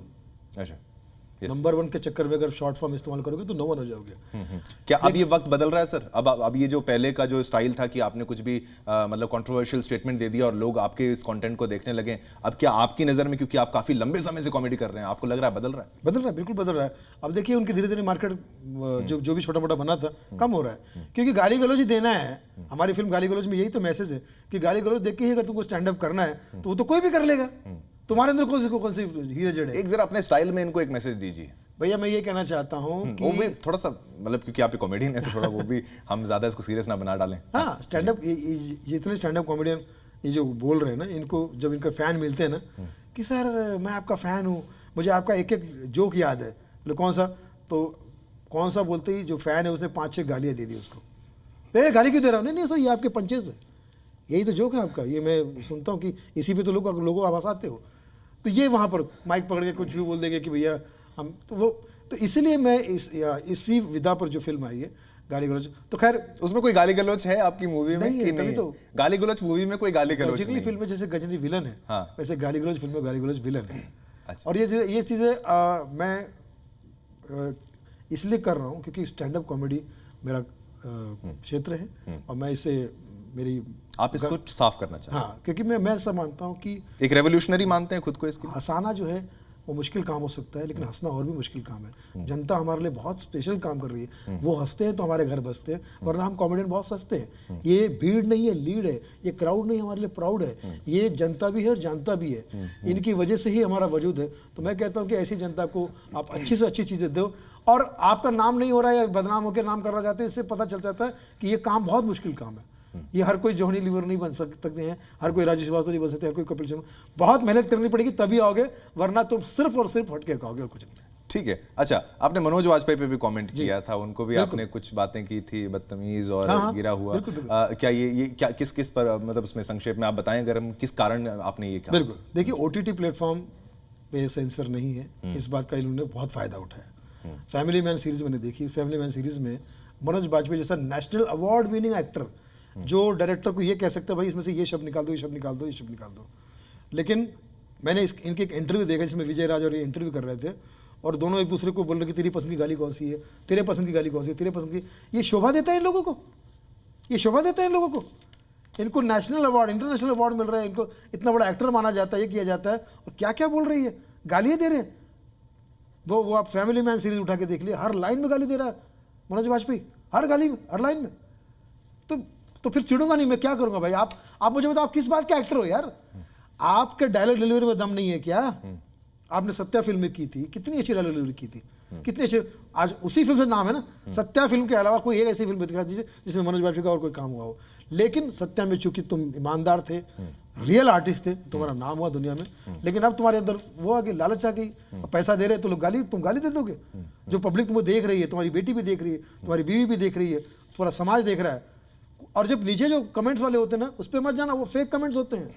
अच्छा, नंबर 1 के चक्कर में अगर शॉर्ट फॉर्म इस्तेमाल करोगे तो नो वन हो जाओगे। क्या अब ये वक्त बदल रहा है सर? अब ये जो पहले का जो स्टाइल था कि आपने कुछ भी मतलब कंट्रोवर्शियल स्टेटमेंट दे दिया और लोग आपके इस कंटेंट को देखने लगे, अब क्या आपकी नज़र में, क्योंकि आप काफ़ी लंबे समय से कॉमेडी कर रहे हैं, आपको लग रहा है बदल रहा है? बदल रहा है, बिल्कुल बदल रहा है। अब देखिए उनकी धीरे धीरे मार्केट जो भी छोटा मोटा बना था कम हो रहा है, क्योंकि गाली गलौज ही देना है। हमारी फिल्म गाली गलौज में यही तो मैसेज है कि गाली गलौज देख के ही अगर तुमको स्टैंड अप करना है तो वो तो कोई भी कर लेगा। तुम्हारे अंदर कौन सी हीरे जड़ है? एक जरा अपने स्टाइल में इनको एक मैसेज दीजिए भैया। मैं ये कहना चाहता हूँ कि वो भी थोड़ा सा, मतलब क्योंकि आप कॉमेडियन है तो थोड़ा वो भी हम ज़्यादा इसको सीरियस ना बना डालें। हाँ, स्टैंड अप, जितने स्टैंड अप कॉमेडियन ये जो बोल रहे हैं ना, इनको जब इनका फ़ैन मिलते हैं ना कि सर मैं आपका फ़ैन हूँ, मुझे आपका एक एक जोक याद है, बोले कौन सा? तो कौन सा बोलते ही जो फ़ैन है उसने 5-6 गालियाँ दे दी उसको। गाली क्यों दे रहा हूँ? नहीं सर, ये आपके पंचेस है, यही तो जोक है आपका, ये मैं सुनता हूँ कि इसी पे तो लोगों को आवाज़ आते हो। तो ये वहाँ पर माइक पकड़ के कुछ भी बोल देंगे कि भैया हम तो वो, तो इसलिए मैं इसी विधा पर जो फिल्म आई है गाली गलौज, तो खैर उसमें कोई गाली गलौज है आपकी मूवी में नहीं है, कि तभी नहीं? तो। गाली गलौज मूवी में कोई गाली गलौज लॉजिकली नहीं। फिल्म में जैसे गजनी विलन है, हाँ। वैसे गाली गलौज फिल्म में गाली गलौज विलन है। अच्छा। और ये चीज़ें मैं इसलिए कर रहा हूँ क्योंकि स्टैंड अप कॉमेडी मेरा क्षेत्र है और मैं इसे मेरी आप इसको साफ करना चाहते हैं? हाँ, क्योंकि मैं ऐसा मानता हूँ कि एक रेवोल्यूशनरी मानते हैं खुद को इसके लिए? हंसाना जो है वो मुश्किल काम हो सकता है, लेकिन हंसना और भी मुश्किल काम है। जनता हमारे लिए बहुत स्पेशल काम कर रही है, वो हंसते हैं तो हमारे घर बसते हैं, वरना हम कॉमेडियन बहुत सस्ते हैं। ये भीड़ नहीं है, लीड है, ये क्राउड नहीं हमारे लिए प्राउड है, ये जनता भी है और जानता भी है, इनकी वजह से ही हमारा वजूद है। तो मैं कहता हूँ कि ऐसी जनता को आप अच्छी से अच्छी चीज़ें दो, और आपका नाम नहीं हो रहा है या बदनाम होकर नाम करना चाहते हैं, इससे पता चल जाता है कि ये काम बहुत मुश्किल काम है। ये हर कोई जॉनी लीवर नहीं बन सकते हैं, हर कोई राजू श्रीवास्तव नहीं बन सकते, हर कोई कपिल शर्मा, बहुत मेहनत करनी पड़ेगी तभी आओगे, वरना तुम सिर्फ और सिर्फ हटके कहोगे और कुछ नहीं। ठीक है। अच्छा, आपने मनोज वाजपेयी पे भी कमेंट किया था, उनको भी आपने कुछ बातें की थी, बदतमीज और हाँ, गिरा हुआ। बिल्कुल। क्या ये क्या किस पर, मतलब उसमें संक्षेप में आप बताएं अगर हम, किस कारण आपने ये कहा? बिल्कुल, देखिए OTT प्लेटफॉर्म पे सेंसर नहीं है, इस बात का इन्होंने बहुत फ़ायदा उठाया। फैमिली मैन सीरीज़ मैंने देखी, फैमिली मैन सीरीज़ में मनोज वाजपेयी जैसा नेशनल अवार्ड विनिंग एक्टर जो डायरेक्टर को ये कह सकता है भाई इसमें से ये शब्द निकाल दो, ये शब्द निकाल दो, ये शब्द निकाल दो, लेकिन मैंने इनके एक इंटरव्यू देखा जिसमें विजय राज और ये इंटरव्यू कर रहे थे और दोनों एक दूसरे को बोल रहे कि तेरी पसंद की गाली कौन सी है, तेरे पसंद की गाली कौन सी है, तेरे पसंद की। ये शोभा देता है इन लोगों को, ये शोभा देता है इन लोगों को। इनको नेशनल अवार्ड, इंटरनेशनल अवार्ड मिल रहा है, इनको इतना बड़ा एक्टर माना जाता है, ये किया जाता है, और क्या क्या बोल रही है, गालियाँ दे रहे हैं। वो आप फैमिली मैन सीरीज उठा के देख लिए, हर लाइन में गाली दे रहा है मनोज वाजपेयी, हर गाली में, हर लाइन में। तो फिर चिढ़ूंगा नहीं, मैं क्या करूंगा भाई? आप मुझे बताओ, आप किस बात के एक्टर हो यार? आपके डायलॉग डिलीवरी में दम नहीं है क्या? आपने सत्या फिल्म में की थी, कितनी अच्छी डायलॉग डिलीवरी की थी, कितनी अच्छी। आज उसी फिल्म से नाम है ना, सत्या फिल्म के अलावा कोई एक ऐसी फिल्म दिखा दीजिए जिसमें मनोज वाजपेयी का और कोई काम हुआ हो। लेकिन सत्या में चूंकि तुम ईमानदार थे, रियल आर्टिस्ट थे, तुम्हारा नाम हुआ दुनिया में, लेकिन अब तुम्हारे अंदर वो आ गई, लालच आ गई, पैसा दे रहे तो लोग तुम गाली दे दोगे। जो पब्लिक तुमको देख रही है, तुम्हारी बेटी भी देख रही है, तुम्हारी बीवी भी देख रही है, पूरा समाज देख रहा है। और जब नीचे जो कमेंट्स वाले होते हैं ना, उस पर मत जाना, वो फेक कमेंट्स होते हैं,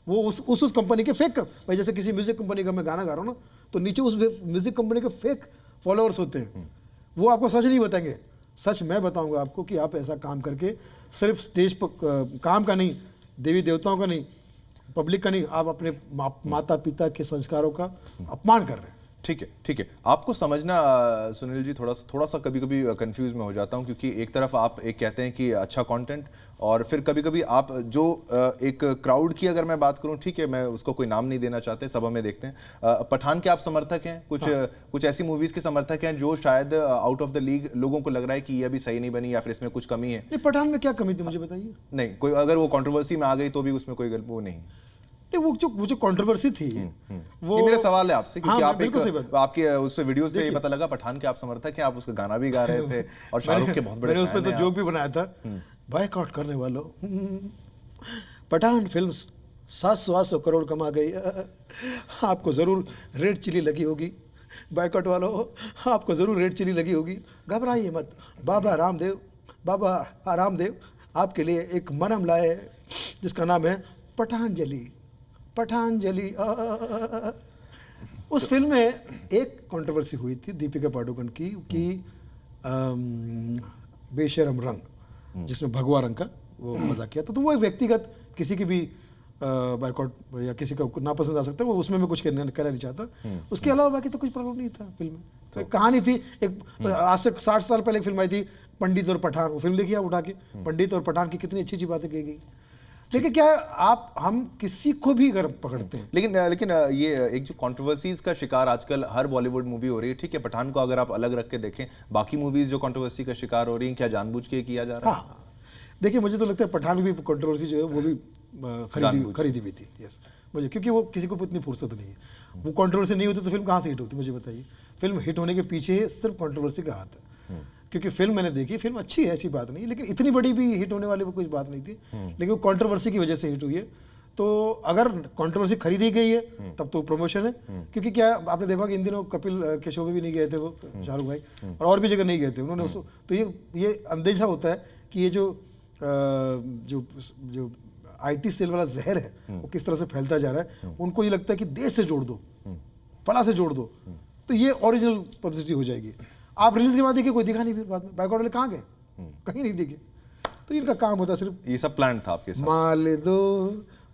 वो उस कंपनी के फेक। भाई जैसे किसी म्यूजिक कंपनी का मैं गाना गा रहा हूँ ना, तो नीचे उस म्यूजिक कंपनी के फेक फॉलोअर्स होते हैं, वो आपको सच नहीं बताएंगे। सच मैं बताऊंगा आपको कि आप ऐसा काम करके सिर्फ स्टेज पर काम का नहीं, देवी देवताओं का नहीं, पब्लिक का नहीं, आप अपने माता पिता के संस्कारों का अपमान कर रहे हैं। ठीक है, ठीक है। आपको समझना सुनील जी, थोड़ा सा कभी कभी कंफ्यूज मैं हो जाता हूं, क्योंकि एक तरफ आप एक कहते हैं कि अच्छा कंटेंट, और फिर कभी कभी आप जो एक क्राउड की अगर मैं बात करूं, ठीक है, मैं उसको कोई नाम नहीं देना चाहते, सब हमें देखते हैं, पठान के आप समर्थक हैं, कुछ ऐसी मूवीज के समर्थक हैं जो शायद आउट ऑफ द लीग लोगों को लग रहा है कि ये अभी सही नहीं बनी या फिर इसमें कुछ कमी है। नहीं, पठान में क्या कमी थी मुझे बताइए। नहीं, कोई अगर वो कंट्रोवर्सी में आ गई तो भी उसमें कोई वो नहीं। वो जो कंट्रोवर्सी थी, वो ये मेरा सवाल है आपसे, क्योंकि हाँ, आप आपके उससे वीडियो से ये पता लगा पठान के आप समर्थक हैं, आप उसका गाना भी गा रहे थे और शाहरुख के बहुत बड़े मैंने उस पर तो जोक भी बनाया था, बायकॉट करने वालों, पठान फिल्म 700 करोड़ कमा गई, आपको ज़रूर रेड चिली लगी होगी, बायकॉट वालों आपको ज़रूर रेड चिली लगी होगी, घबराइए मत, बाबा रामदेव आपके लिए एक मरहम लाए जिसका नाम है पठानजलि। उस फिल्म में एक कंट्रोवर्सी हुई थी दीपिका पादुकोण की कि बेशरम रंग, जिसमें भगवा रंग का वो मजाक किया था, तो वो एक व्यक्तिगत किसी की भी बायकॉट या किसी का नापसंद आ सकता है, वो उसमें मैं कुछ कहना नहीं चाहता। उसके अलावा बाकी तो कुछ प्रॉब्लम नहीं था फिल्म में। तो एक कहानी थी, एक आज से 60 साल पहले एक फिल्म आई थी पंडित और पठान, वो फिल्म देखिए आप उठा के, पंडित और पठान की कितनी अच्छी अच्छी बातें कही गई। लेकिन क्या हम किसी को भी अगर पकड़ते हैं, लेकिन ये एक जो कंट्रोवर्सीज का शिकार आजकल हर बॉलीवुड मूवी हो रही है, ठीक है, पठान को अगर आप अलग रख के देखें, बाकी मूवीज जो कंट्रोवर्सी का शिकार हो रही हैं, क्या जानबूझ के किया जा रहा है? हाँ, देखिए मुझे तो लगता है पठान की भी कंट्रोवर्सी जो है वो भी खरीदी हुई थी। यस, मुझे, क्योंकि वो किसी को इतनी फुर्सत नहीं है, वो कंट्रोवर्सी नहीं होती तो फिल्म कहाँ से हिट होती, मुझे बताइए। फिल्म हिट होने के पीछे सिर्फ कंट्रोवर्सी का हाथ है, क्योंकि फिल्म मैंने देखी, फिल्म अच्छी है, ऐसी बात नहीं, लेकिन इतनी बड़ी भी हिट होने वाली वो कोई बात नहीं थी, लेकिन वो कंट्रोवर्सी की वजह से हिट हुई है। तो अगर कंट्रोवर्सी खरीदी गई है तब तो प्रमोशन है, क्योंकि क्या आपने देखा कि इन दिनों कपिल के शो में भी नहीं गए थे वो शाहरुख भाई, और भी जगह नहीं गए थे उन्होंने तो ये अंदेशा होता है कि ये जो आईटी सेल वाला जहर है वो किस तरह से फैलता जा रहा है, उनको ये लगता है कि देश से जोड़ दो, फला से जोड़ दो, तो ये ओरिजिनल पब्लिसिटी हो जाएगी। आप रिलीज के बाद देखिए कोई दिखा नहीं, फिर बाद में बैकआउट वाले कहाँ गए, कहीं नहीं दिखे। तो इनका काम होता है सिर्फ ये सब प्लान था आपके साथ?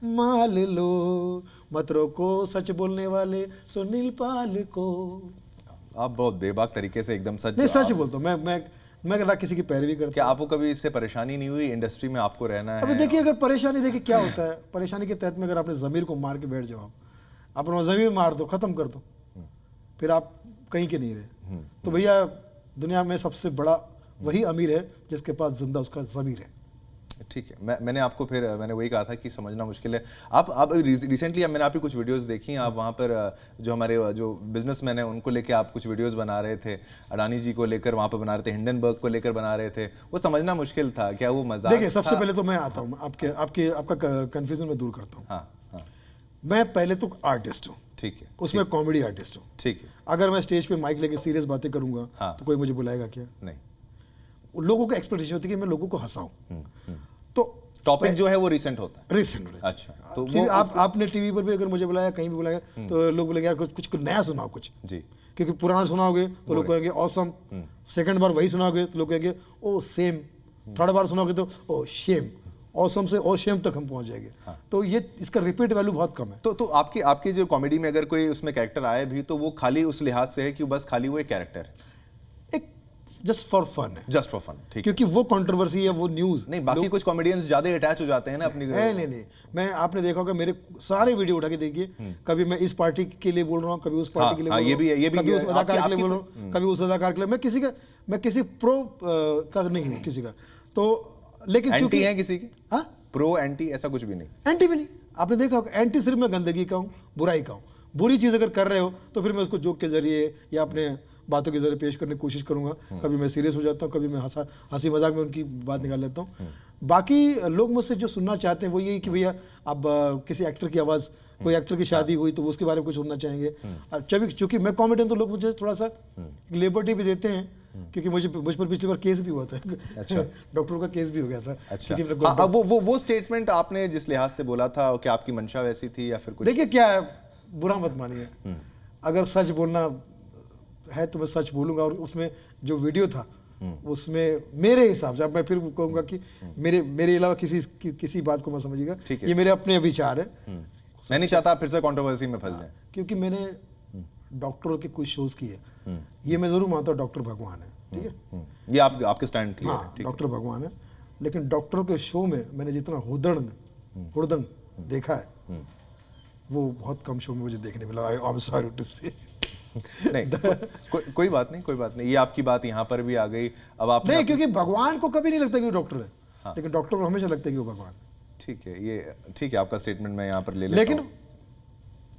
माल लो मत रोको सच बोलने वाले सुनील पाल को। आप बहुत बेबाक तरीके से एकदम सच नहीं सच बोलता हूँ मैं अगर किसी की पैरवी करता क्या आपको कभी इससे परेशानी नहीं हुई इंडस्ट्री में आपको रहना है? अभी देखिए अगर परेशानी देखिए क्या होता है, परेशानी के तहत में अगर आपने ज़मीर को मार के बैठ जाओ, आप अपना ज़मीर मार दो, ख़त्म कर दो, फिर आप कहीं के नहीं रहे। तो भैया दुनिया में सबसे बड़ा वही अमीर है जिसके पास जिंदा उसका ज़मीर है। ठीक है, मैंने वही कहा था कि समझना मुश्किल है। आप रिसेंटली मैंने आपकी कुछ वीडियोस देखी, आप वहाँ पर जो हमारे जो बिजनेसमैन हैं उनको लेके आप कुछ वीडियोस बना रहे थे, अडानी जी को लेकर वहाँ पर बना रहे थे, हिंडनबर्ग को लेकर बना रहे थे, वो समझना मुश्किल था, क्या वो मजाक? देखिए सबसे पहले तो मैं आता हूँ आपका कन्फ्यूजन में दूर करता हूँ। हाँ, मैं पहले तो आर्टिस्ट हूँ, ठीक है, उसमें कॉमेडी आर्टिस्ट हूँ, ठीक है। अगर मैं स्टेज पे माइक लेके सीरियस बातें करूंगा तो कोई मुझे बुलाएगा क्या? नहीं। लोगों को एक्सपेक्टेशन होती है कि मैं लोगों को हंसाऊं, तो टॉपिक जो है वो रिसेंट होता है। रिसेंट। अच्छा, तो वो आपने टीवी पर भी अगर मुझे बुलाया, कहीं भी बुलाया, तो लोग बोलेंगे यार कुछ नया सुनाओ कुछ जी, क्योंकि पुराना सुनाओगे तो लोग कहेंगे ऑसम, सेकंड बार वही सुनाओगे तो लोग कहेंगे ओ सेम, थर्ड बार सुनाओगे तो ओ शेम, ऑसम से ओ शेम तक हम पहुंच जाएंगे। तो ये इसका रिपीट वैल्यू बहुत कम है। तो आपकी जो कॉमेडी में अगर कोई उसमें कैरेक्टर आए भी तो वो खाली उस लिहाज से है कि बस खाली वो एक कैरेक्टर है, एक जस्ट फॉर फन है, जस्ट फॉर फन, ठीक। क्योंकि वो कंट्रोवर्सी है, वो न्यूज नहीं, बाकी कुछ कॉमेडियंस ज्यादा अटैच हो जाते हैं ना अपनी। नहीं, मैं आपने देखा होगा मेरे सारे वीडियो उठा के देखिए, कभी मैं इस पार्टी के लिए बोल रहा हूँ, कभी उस पार्टी के लिए बोल रहा हूँ, कभी उस अदाकार के लिए बोल रहा हूँ, कभी उस अदाकार के लिए। मैं किसी प्रो का नहीं हूँ किसी का, तो लेकिन एंटी है किसी की? हाँ, प्रो एंटी ऐसा कुछ भी नहीं? एंटी भी नहीं। आपने देखा होगा एंटी सिर्फ मैं गंदगी का हूँ, बुराई का हूँ। बुरी चीज़ अगर कर रहे हो तो फिर मैं उसको जोक के जरिए या अपने बातों के जरिए पेश करने की कोशिश करूंगा। कभी मैं सीरियस हो जाता हूँ, कभी मैं हंसी मजाक में उनकी बात निकाल लेता हूँ। बाकी लोग मुझसे जो सुनना चाहते हैं वो यही कि भैया अब किसी एक्टर की आवाज़, कोई एक्टर की शादी हुई तो उसके बारे में कुछ सुनना चाहेंगे। अब चूंकि मैं कॉमेडियन तो लोग मुझे थोड़ा सा लिबर्टी भी देते हैं, क्योंकि मुझ पर पिछली बार केस भी हुआ था। अच्छा। डॉक्टरों का केस भी हो गया था। अच्छा, हाँ, वो स्टेटमेंट आपने जिस लिहाज से बोला था, क्या आपकी मंशा वैसी थी या फिर कुछ? देखिए क्या है, बुरा मत मानिए, अगर सच बोलना है तो मैं सच बोलूंगा। और उसमें जो वीडियो था उसमें मेरे हिसाब से, अब मैं फिर कहूँगा कि मेरे अलावा किसी बात को मत समझिएगा, ये मेरे अपने विचार है। मैं नहीं चाहता फिर से कंट्रोवर्सी में फंस जाए, क्योंकि मैंने डॉक्टरों के कुछ शोज किए, ये मैं जरूर मानता हूँ डॉक्टर भगवान है, ठीक है, ये आपके स्टैंड क्लियर है, ठीक है, डॉक्टर भगवान है। लेकिन डॉक्टरों के शो में मैंने जितना हुड़दंग देखा है वो बहुत कम शो में मुझे देखने मिला। आई एम सॉरी टू से। नहीं, कोई बात नहीं, ये आपकी बात यहाँ पर भी आ गई। अब आप नहीं, क्योंकि भगवान को कभी नहीं लगता कि वो डॉक्टर है, लेकिन डॉक्टर को हमेशा लगता है कि वो भगवान है। ठीक है, ये ठीक है, आपका स्टेटमेंट मैं यहाँ पर ले लेता लेकिन हूँ।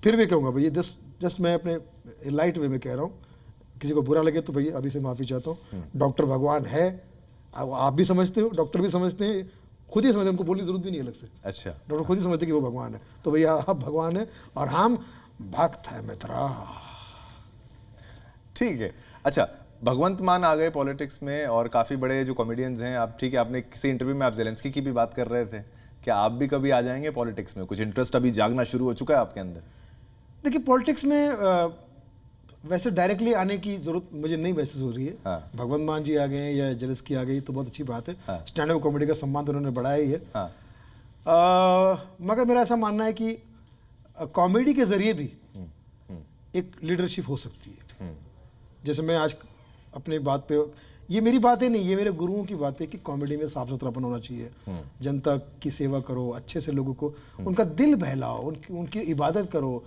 फिर भी कहूँगा भैया, जस्ट मैं अपने लाइट वे में कह रहा हूँ, किसी को बुरा लगे तो भैया अभी से माफ़ी चाहता हूँ। डॉक्टर भगवान है, आप भी समझते हो, डॉक्टर भी समझते हैं, खुद ही समझते हैं, उनको बोलने की जरूरत भी नहीं है अलग से। अच्छा, डॉक्टर खुद ही समझते कि वो भगवान है। तो भैया आप भगवान है और हम भक्त है मित्रा। ठीक है। अच्छा, भगवंत मान आ गए पॉलिटिक्स में और काफ़ी बड़े जो कॉमेडियंस हैं। आप ठीक है, आपने किसी इंटरव्यू में आप ज़ेलेंस्की की भी बात कर रहे थे, क्या आप भी कभी आ जाएंगे पॉलिटिक्स में? कुछ इंटरेस्ट अभी जागना शुरू हो चुका है आपके अंदर? देखिए पॉलिटिक्स में वैसे डायरेक्टली आने की जरूरत मुझे नहीं महसूस हो रही है। हाँ। भगवंत मान जी आ गए या जेलेंस्की आ गई तो बहुत अच्छी बात है। स्टैंड अप कॉमेडी का सम्मान तो उन्होंने बढ़ाया ही है। मगर मेरा ऐसा मानना है कि कॉमेडी के जरिए भी एक लीडरशिप हो सकती है। जैसे मैं आज अपनी बात पे, ये मेरी बातें नहीं, ये मेरे गुरुओं की बात है कि कॉमेडी में साफ सुथरापन होना चाहिए, जनता की सेवा करो, अच्छे से लोगों को उनका दिल बहलाओ, उनकी इबादत करो।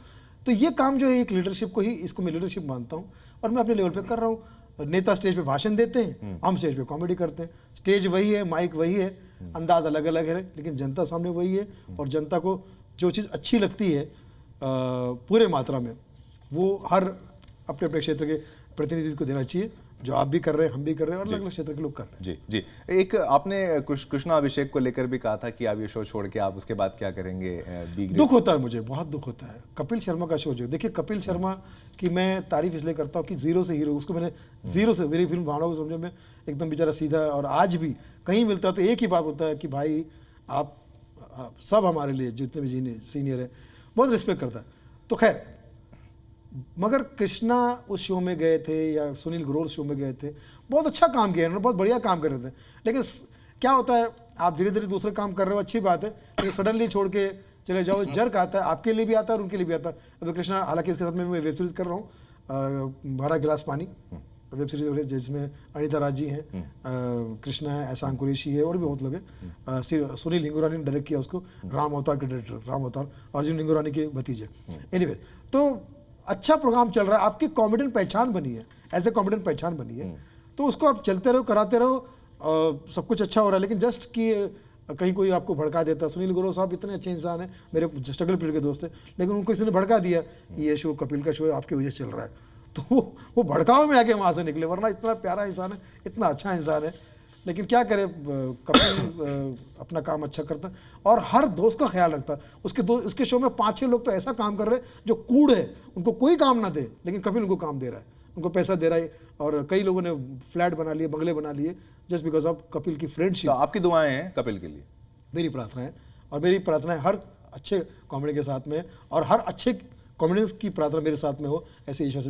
तो ये काम जो है एक लीडरशिप को ही, इसको मैं लीडरशिप मानता हूँ और मैं अपने लेवल पे कर रहा हूँ। नेता स्टेज पे भाषण देते हैं, हम स्टेज पे कॉमेडी करते हैं। स्टेज वही है, माइक वही है, अंदाज अलग अलग है, लेकिन जनता सामने वही है। और जनता को जो चीज़ अच्छी लगती है पूरे मात्रा में, वो हर अपने अपने क्षेत्र के प्रतिनिधि को देना चाहिए, जो आप भी कर रहे हैं, हम भी कर रहे हैं और अलग अलग क्षेत्र के लोग कर रहे हैं। जी जी। एक आपने कृष्णा अभिषेक को लेकर भी कहा था कि आप ये शो छोड़ के आप उसके बाद क्या करेंगे? दुख होता है मुझे, बहुत दुख होता है। कपिल शर्मा का शो जो, देखिए कपिल शर्मा की मैं तारीफ इसलिए करता हूँ कि जीरो से हीरो, उसको मैंने जीरो से, मेरी फिल्म भावना को समझे में एकदम बेचारा सीधा, और आज भी कहीं मिलता है तो एक ही बात होता है कि भाई आप सब हमारे लिए जितने भी सीनियर हैं बहुत रिस्पेक्ट करता है। तो खैर, मगर कृष्णा उस शो में गए थे या सुनील ग्रोवर शो में गए थे, बहुत अच्छा काम किया उन्होंने, बहुत बढ़िया काम कर रहे थे। लेकिन क्या होता है, आप धीरे धीरे दूसरे काम कर रहे हो, अच्छी बात है, लेकिन सडनली छोड़ के चले जाओ, जर्क आता है, आपके लिए भी आता है और उनके लिए भी आता है। अभी कृष्णा, हालांकि उसके साथ में मैं वेब सीरीज़ कर रहा हूँ, भरा गिलास पानी वेब सीरीज हो रही है, जिसमें अनिता राज जी हैं, कृष्णा है, एहसान कुरैशी है और भी बहुत लोग हैं। सुनील हिंगुरानी ने डायरेक्ट किया उसको, राम अवतार के डायरेक्टर, राम अवतार अर्जुन हिंगुरानी के भतीजे। एनीवे, तो अच्छा प्रोग्राम चल रहा है, आपकी कॉमेडियन पहचान बनी है, एज ए कॉमेडियन पहचान बनी है, तो उसको आप चलते रहो, कराते रहो, सब कुछ अच्छा हो रहा है। लेकिन जस्ट कि कहीं कोई आपको भड़का देता, सुनील ग्रोवर साहब इतने अच्छे इंसान हैं, मेरे स्ट्रगल पीरियड के दोस्त हैं, लेकिन उनको किसी ने भड़का दिया, ये शो कपिल का शो है, आपकी वजह से चल रहा है, तो वो भड़काव में आके वहाँ से निकले, वरना इतना प्यारा इंसान है, इतना अच्छा इंसान है। लेकिन क्या करे, कपिल अपना काम अच्छा करता है और हर दोस्त का ख्याल रखता है। उसके शो में 5-6 लोग तो ऐसा काम कर रहे हैं जो कूड़ है, उनको कोई काम ना दे, लेकिन कपिल उनको काम दे रहा है, उनको पैसा दे रहा है, और कई लोगों ने फ्लैट बना लिए, बंगले बना लिए, जस्ट बिकॉज ऑफ कपिल की फ्रेंडशिप। तो आपकी दुआएं हैं कपिल के लिए? मेरी प्रार्थना है, और मेरी प्रार्थना है हर अच्छे कॉमेडी के साथ में, और हर अच्छे कॉमेडियंस की प्रार्थना मेरे साथ में हो, ऐसे ईश्वर से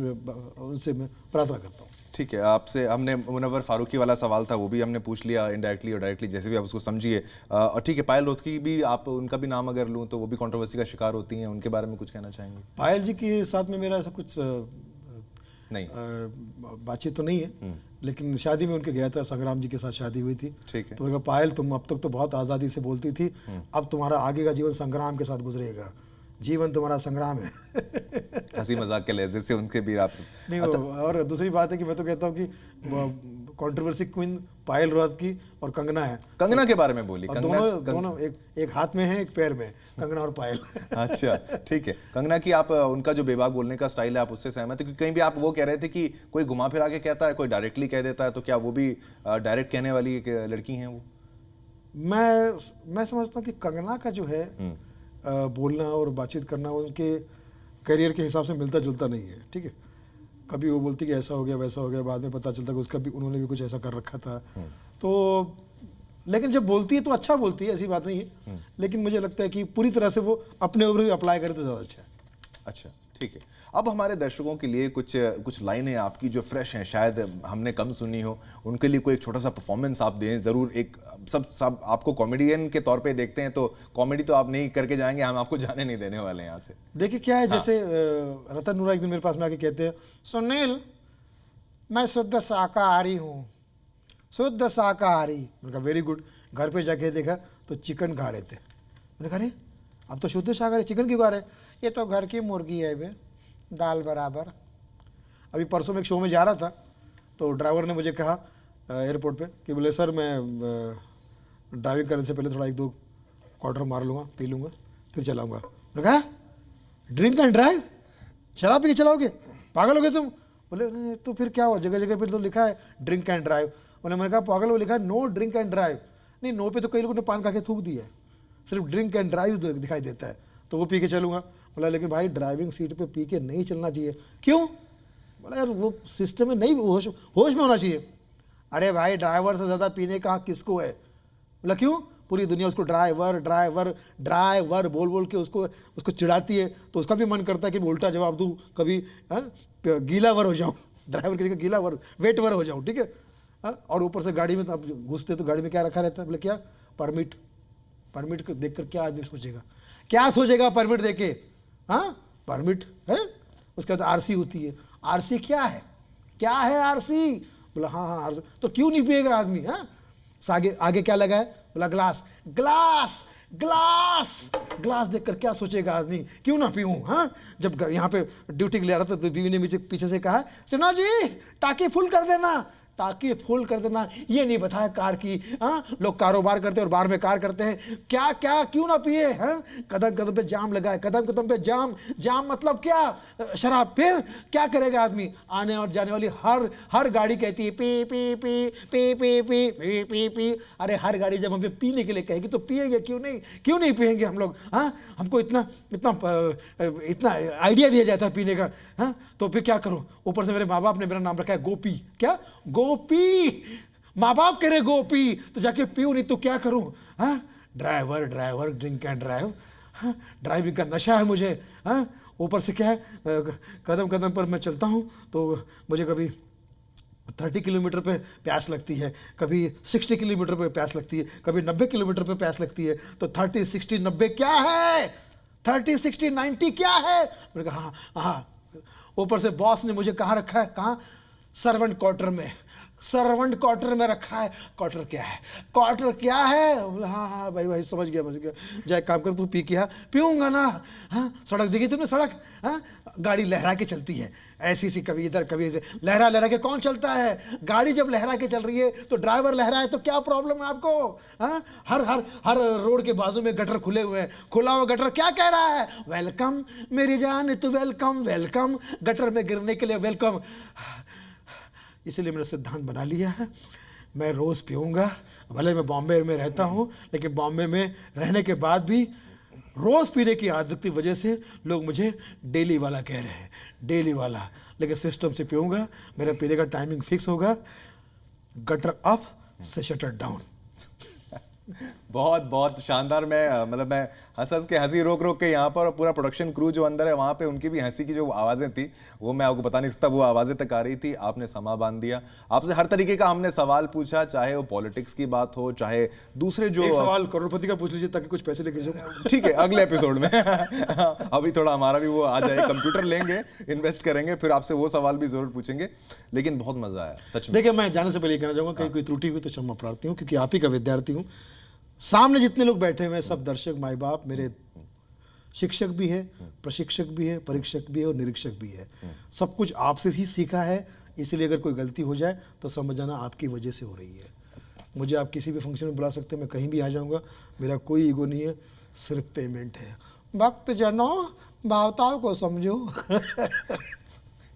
उनसे मैं प्रार्थना करता हूँ। ठीक है, आपसे हमने मुनव्वर फारूकी वाला सवाल था वो भी हमने पूछ लिया, इनडायरेक्टली और डायरेक्टली, जैसे भी आप उसको समझिए। और ठीक है, पायल रोहतगी भी, आप उनका भी नाम अगर लूँ तो वो भी कंट्रोवर्सी का शिकार होती हैं, उनके बारे में कुछ कहना चाहेंगे? पायल जी के साथ में मेरा ऐसा कुछ नहीं, बातचीत तो नहीं है, लेकिन शादी में उनके गया था, संग्राम जी के साथ शादी हुई थी। ठीक है। तो मैंने कहा, पायल तुम अब तक तो बहुत आज़ादी से बोलती थी, अब तुम्हारा आगे का जीवन संग्राम के साथ गुजरेगा, जीवन तुम्हारा संग्राम है। हंसी मजाक के लहजे से उनके भी आप नहीं, और दूसरी बात है कि मैं तो कहता हूँ कि कंट्रोवर्सी क्वीन पायल रोहतगी और कंगना है। कंगना के बारे में बोली। दोनों एक हाथ में है, एक पैर में, कंगना और पायल। अच्छा, ठीक है। कंगना की आप, उनका जो बेबाक बोलने का स्टाइल है, आप उससे सहमत है? क्योंकि कहीं भी आप वो कह रहे थे कि कोई घुमा फिरा के कहता है, कोई डायरेक्टली कह देता है, तो क्या वो भी डायरेक्ट कहने वाली एक लड़की हैं वो? मैं समझता हूँ कि कंगना का जो है बोलना और बातचीत करना उनके करियर के हिसाब से मिलता जुलता नहीं है, ठीक है। कभी वो बोलती कि ऐसा हो गया, वैसा हो गया, बाद में पता चलता कि उसका भी, उन्होंने भी कुछ ऐसा कर रखा था। तो लेकिन जब बोलती है तो अच्छा बोलती है, ऐसी बात नहीं है, लेकिन मुझे लगता है कि पूरी तरह से वो अपने ऊपर भी अप्लाई करे तो ज़्यादा अच्छा है। अच्छा, ठीक है। अब हमारे दर्शकों के लिए कुछ लाइनें आपकी जो फ्रेश हैं, शायद हमने कम सुनी हो, उनके लिए कोई एक छोटा सा परफॉर्मेंस आप दें ज़रूर। एक सब आपको कॉमेडियन के तौर पे देखते हैं, तो कॉमेडी तो आप नहीं करके जाएंगे, हम आपको जाने नहीं देने वाले हैं यहाँ से। देखिए क्या है, जैसे रतन नूरा एक दिन मेरे पास में आके कहते हैं, सुनील मैं शुद्ध शाकाहारी हूँ, शुद्ध शाकाहारी। मैंने कहा वेरी गुड। घर पे जाके देखा तो चिकन खा रहे थे। मैंने कहा अरे अब तो शुद्ध शाकाहारी, चिकन क्यों खा रहे? ये तो घर की मुर्गी है बे, दाल बराबर। अभी परसों में एक शो में जा रहा था, तो ड्राइवर ने मुझे कहा एयरपोर्ट पे कि बोले सर मैं ड्राइविंग करने से पहले थोड़ा 1-2 क्वार्टर मार लूँगा, पी लूँगा, फिर चलाऊँगा। मैंने कहा ड्रिंक एंड ड्राइव, शराब पी के चलाओगे, पागल हो गए तुम? बोले तो फिर क्या हुआ, जगह जगह पर तो लिखा है ड्रिंक एंड ड्राइव। बोले, मैंने कहा पागल हो, लिखा है नो ड्रिंक एंड ड्राइव। नहीं, नो पे तो कई लोगों ने पान खा के थूक दिया है, सिर्फ ड्रिंक एंड ड्राइव दिखाई देता है, तो वो पी के चलूँगा। बोला लेकिन भाई ड्राइविंग सीट पे पी के नहीं चलना चाहिए। क्यों? बोला यार वो सिस्टम में नहीं, होश में होना चाहिए। अरे भाई ड्राइवर से ज़्यादा पीने का हक किसको है? बोला क्यों? पूरी दुनिया उसको ड्राइवर ड्राइवर ड्राइवर बोल बोल के उसको चिढ़ाती है, तो उसका भी मन करता है कि मैं उल्टा जवाब दूँ, कभी गीलावर हो जाऊँ, ड्राइवर की जगह गीलावर वेटवर हो जाऊँ, ठीक है। और ऊपर से गाड़ी में अब घुसते तो गाड़ी में क्या रखा रहता है? बोले क्या? परमिट। परमिट को देखकर क्या आदमी सोचेगा, क्या सोचेगा परमिट देके? हाँ, परमिट है, उसके बाद आरसी होती है। आरसी क्या है? क्या है आरसी? बोला हाँ आरसी। तो क्यों नहीं पिएगा आदमी? हाँ, आगे क्या लगा है? बोला ग्लास। ग्लास ग्लास ग्लास देखकर क्या सोचेगा आदमी, क्यों ना पीऊँ? हाँ, जब यहाँ पे ड्यूटी के लिए आ रहा था तो बीवी ने मुझे पीछे से कहा, सुनो जी टाकी फुल कर देना, टाकी फुल कर देना। ये नहीं बताया कार की। हाँ, लोग कारोबार करते हैं और बार में कार करते हैं। क्या क्या क्यों ना पिए? हाँ, कदम कदम पे जाम लगा है, कदम कदम पे जाम। जाम मतलब क्या? शराब। फिर क्या करेगा आदमी? आने और जाने वाली हर गाड़ी कहती है P P P P P P P P P. अरे हर गाड़ी जब हमें पीने के लिए कहेगी तो पिएंगे, क्यों नहीं पिएंगे हम लोग? हाँ, हमको इतना आइडिया दिया जाता है पीने का। हाँ, तो फिर क्या करूँ? ऊपर से मेरे माँ बाप ने मेरा नाम रखा है गोपी। क्या? गोपी। माँ बाप कह रहे गोपी, तो जाके पीऊँ, नहीं तो क्या करूँ? हाँ, driver driver drink and drive, हाँ, ड्राइविंग का नशा है मुझे, हाँ। ऊपर से क्या है, कदम कदम पर मैं चलता हूँ तो मुझे कभी 30 किलोमीटर पे प्यास लगती है, कभी 60 किलोमीटर पे प्यास लगती है, कभी 90 किलोमीटर पे प्यास लगती है। तो 30 60 90 क्या है, 30 60 90 क्या है? मैंने कहा हाँ हाँ। ऊपर से बॉस ने मुझे कहाँ रखा है, कहाँ, सर्वेंट क्वार्टर में, सर्वेंट क्वार्टर में रखा है। क्वार्टर क्या है, क्वार्टर क्या है? बोला हाँ हाँ भाई भाई समझ गया समझ गया। जाए काम कर, तू पी के आ। पीऊँगा ना, हाँ। सड़क देखी तुमने, सड़क, हाँ, गाड़ी लहरा के चलती है, ऐसी सी, कभी इधर कभी इधर, लहरा लहरा के कौन चलता है? गाड़ी जब लहरा के चल रही है तो ड्राइवर लहरा है तो क्या प्रॉब्लम है आपको, हाँ? हर हर हर रोड के बाजू में गटर खुले हुए हैं, खुला हुआ गटर क्या कह रहा है? वेलकम मेरी जान, तू वेलकम वेलकम, गटर में गिरने के लिए वेलकम। इसलिए मैंने सिद्धांत बना लिया है, मैं रोज़ पीऊँगा। भले मैं बॉम्बे में रहता हूँ, लेकिन बॉम्बे में रहने के बाद भी रोज़ पीने की आदत की वजह से लोग मुझे डेली वाला कह रहे हैं, डेली वाला। लेकिन सिस्टम से पीऊँगा, मेरा पीने का टाइमिंग फिक्स होगा, गटर अप से शटर डाउन। बहुत बहुत शानदार। मैं हंस हंस के, हंसी रोक रोक के यहाँ पर, और पूरा प्रोडक्शन क्रू जो अंदर है वहाँ पे, उनकी भी हंसी की जो आवाज़ें थी वो मैं आपको बता नहीं सकता, वो आवाज़ें तक आ रही थी। आपने समा बांध दिया, आपसे हर तरीके का हमने सवाल पूछा, चाहे वो पॉलिटिक्स की बात हो, चाहे दूसरे जो, एक सवाल करोड़पति का पूछ लीजिए ताकि कुछ पैसे लेके जाओ। ठीक है अगले एपिसोड में अभी थोड़ा हमारा भी वो आ जाए, कंप्यूटर लेंगे, इन्वेस्ट करेंगे, फिर आपसे वो सवाल भी जरूर पूछेंगे। लेकिन बहुत मजा आया सच में। देखिए, मैं जाने से पहले कहना चाहूँगा, कहीं कोई त्रुटि हुई तो क्षमा प्रार्थी हूँ, क्योंकि आप ही का विद्यार्थी हूँ। सामने जितने लोग बैठे हुए हैं सब दर्शक, माई बाप, मेरे शिक्षक भी है, प्रशिक्षक भी है, परीक्षक भी है और निरीक्षक भी है। सब कुछ आपसे ही सीखा है, इसलिए अगर कोई गलती हो जाए तो समझ जाना आपकी वजह से हो रही है। मुझे आप किसी भी फंक्शन में बुला सकते हैं, मैं कहीं भी आ जाऊंगा, मेरा कोई ईगो नहीं है, सिर्फ पेमेंट है। भक्त जनों, भावताओं को समझो।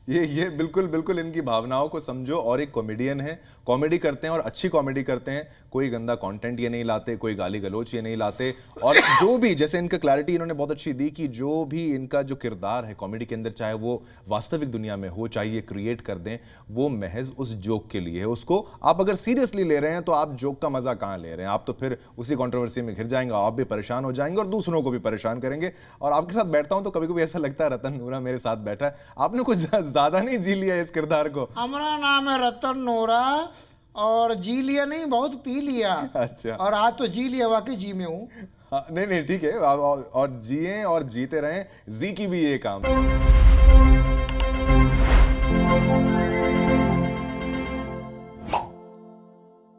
ये बिल्कुल बिल्कुल इनकी भावनाओं को समझो। और एक कॉमेडियन है, कॉमेडी करते हैं और अच्छी कॉमेडी करते हैं, कोई गंदा कंटेंट ये नहीं लाते, कोई गाली गलौच ये नहीं लाते। और जो भी, जैसे इनका क्लैरिटी इन्होंने बहुत अच्छी दी कि जो भी इनका जो किरदार है कॉमेडी के अंदर, चाहे वो वास्तविक दुनिया में हो, चाहे ये क्रिएट कर दें, वो महज उस जोक के लिए है। उसको आप अगर सीरियसली ले रहे हैं तो आप जोक का मजा कहाँ ले रहे हैं? आप तो फिर उसी कंट्रोवर्सी में घिर जाएंगे, आप भी परेशान हो जाएंगे और दूसरों को भी परेशान करेंगे। और आपके साथ बैठता हूं तो कभी कभी ऐसा लगता है रतन नूरा मेरे साथ बैठा है, आपने कुछ ज्यादा नहीं जी लिया इस किरदार को? हमारा नाम है रतन नोरा, और जी लिया नहीं, बहुत पी लिया। अच्छा। और आज तो जी लिया, वाकई जी में हूँ। हाँ, नहीं ठीक है, और जिए और जीते रहें, जी की भी ये काम है।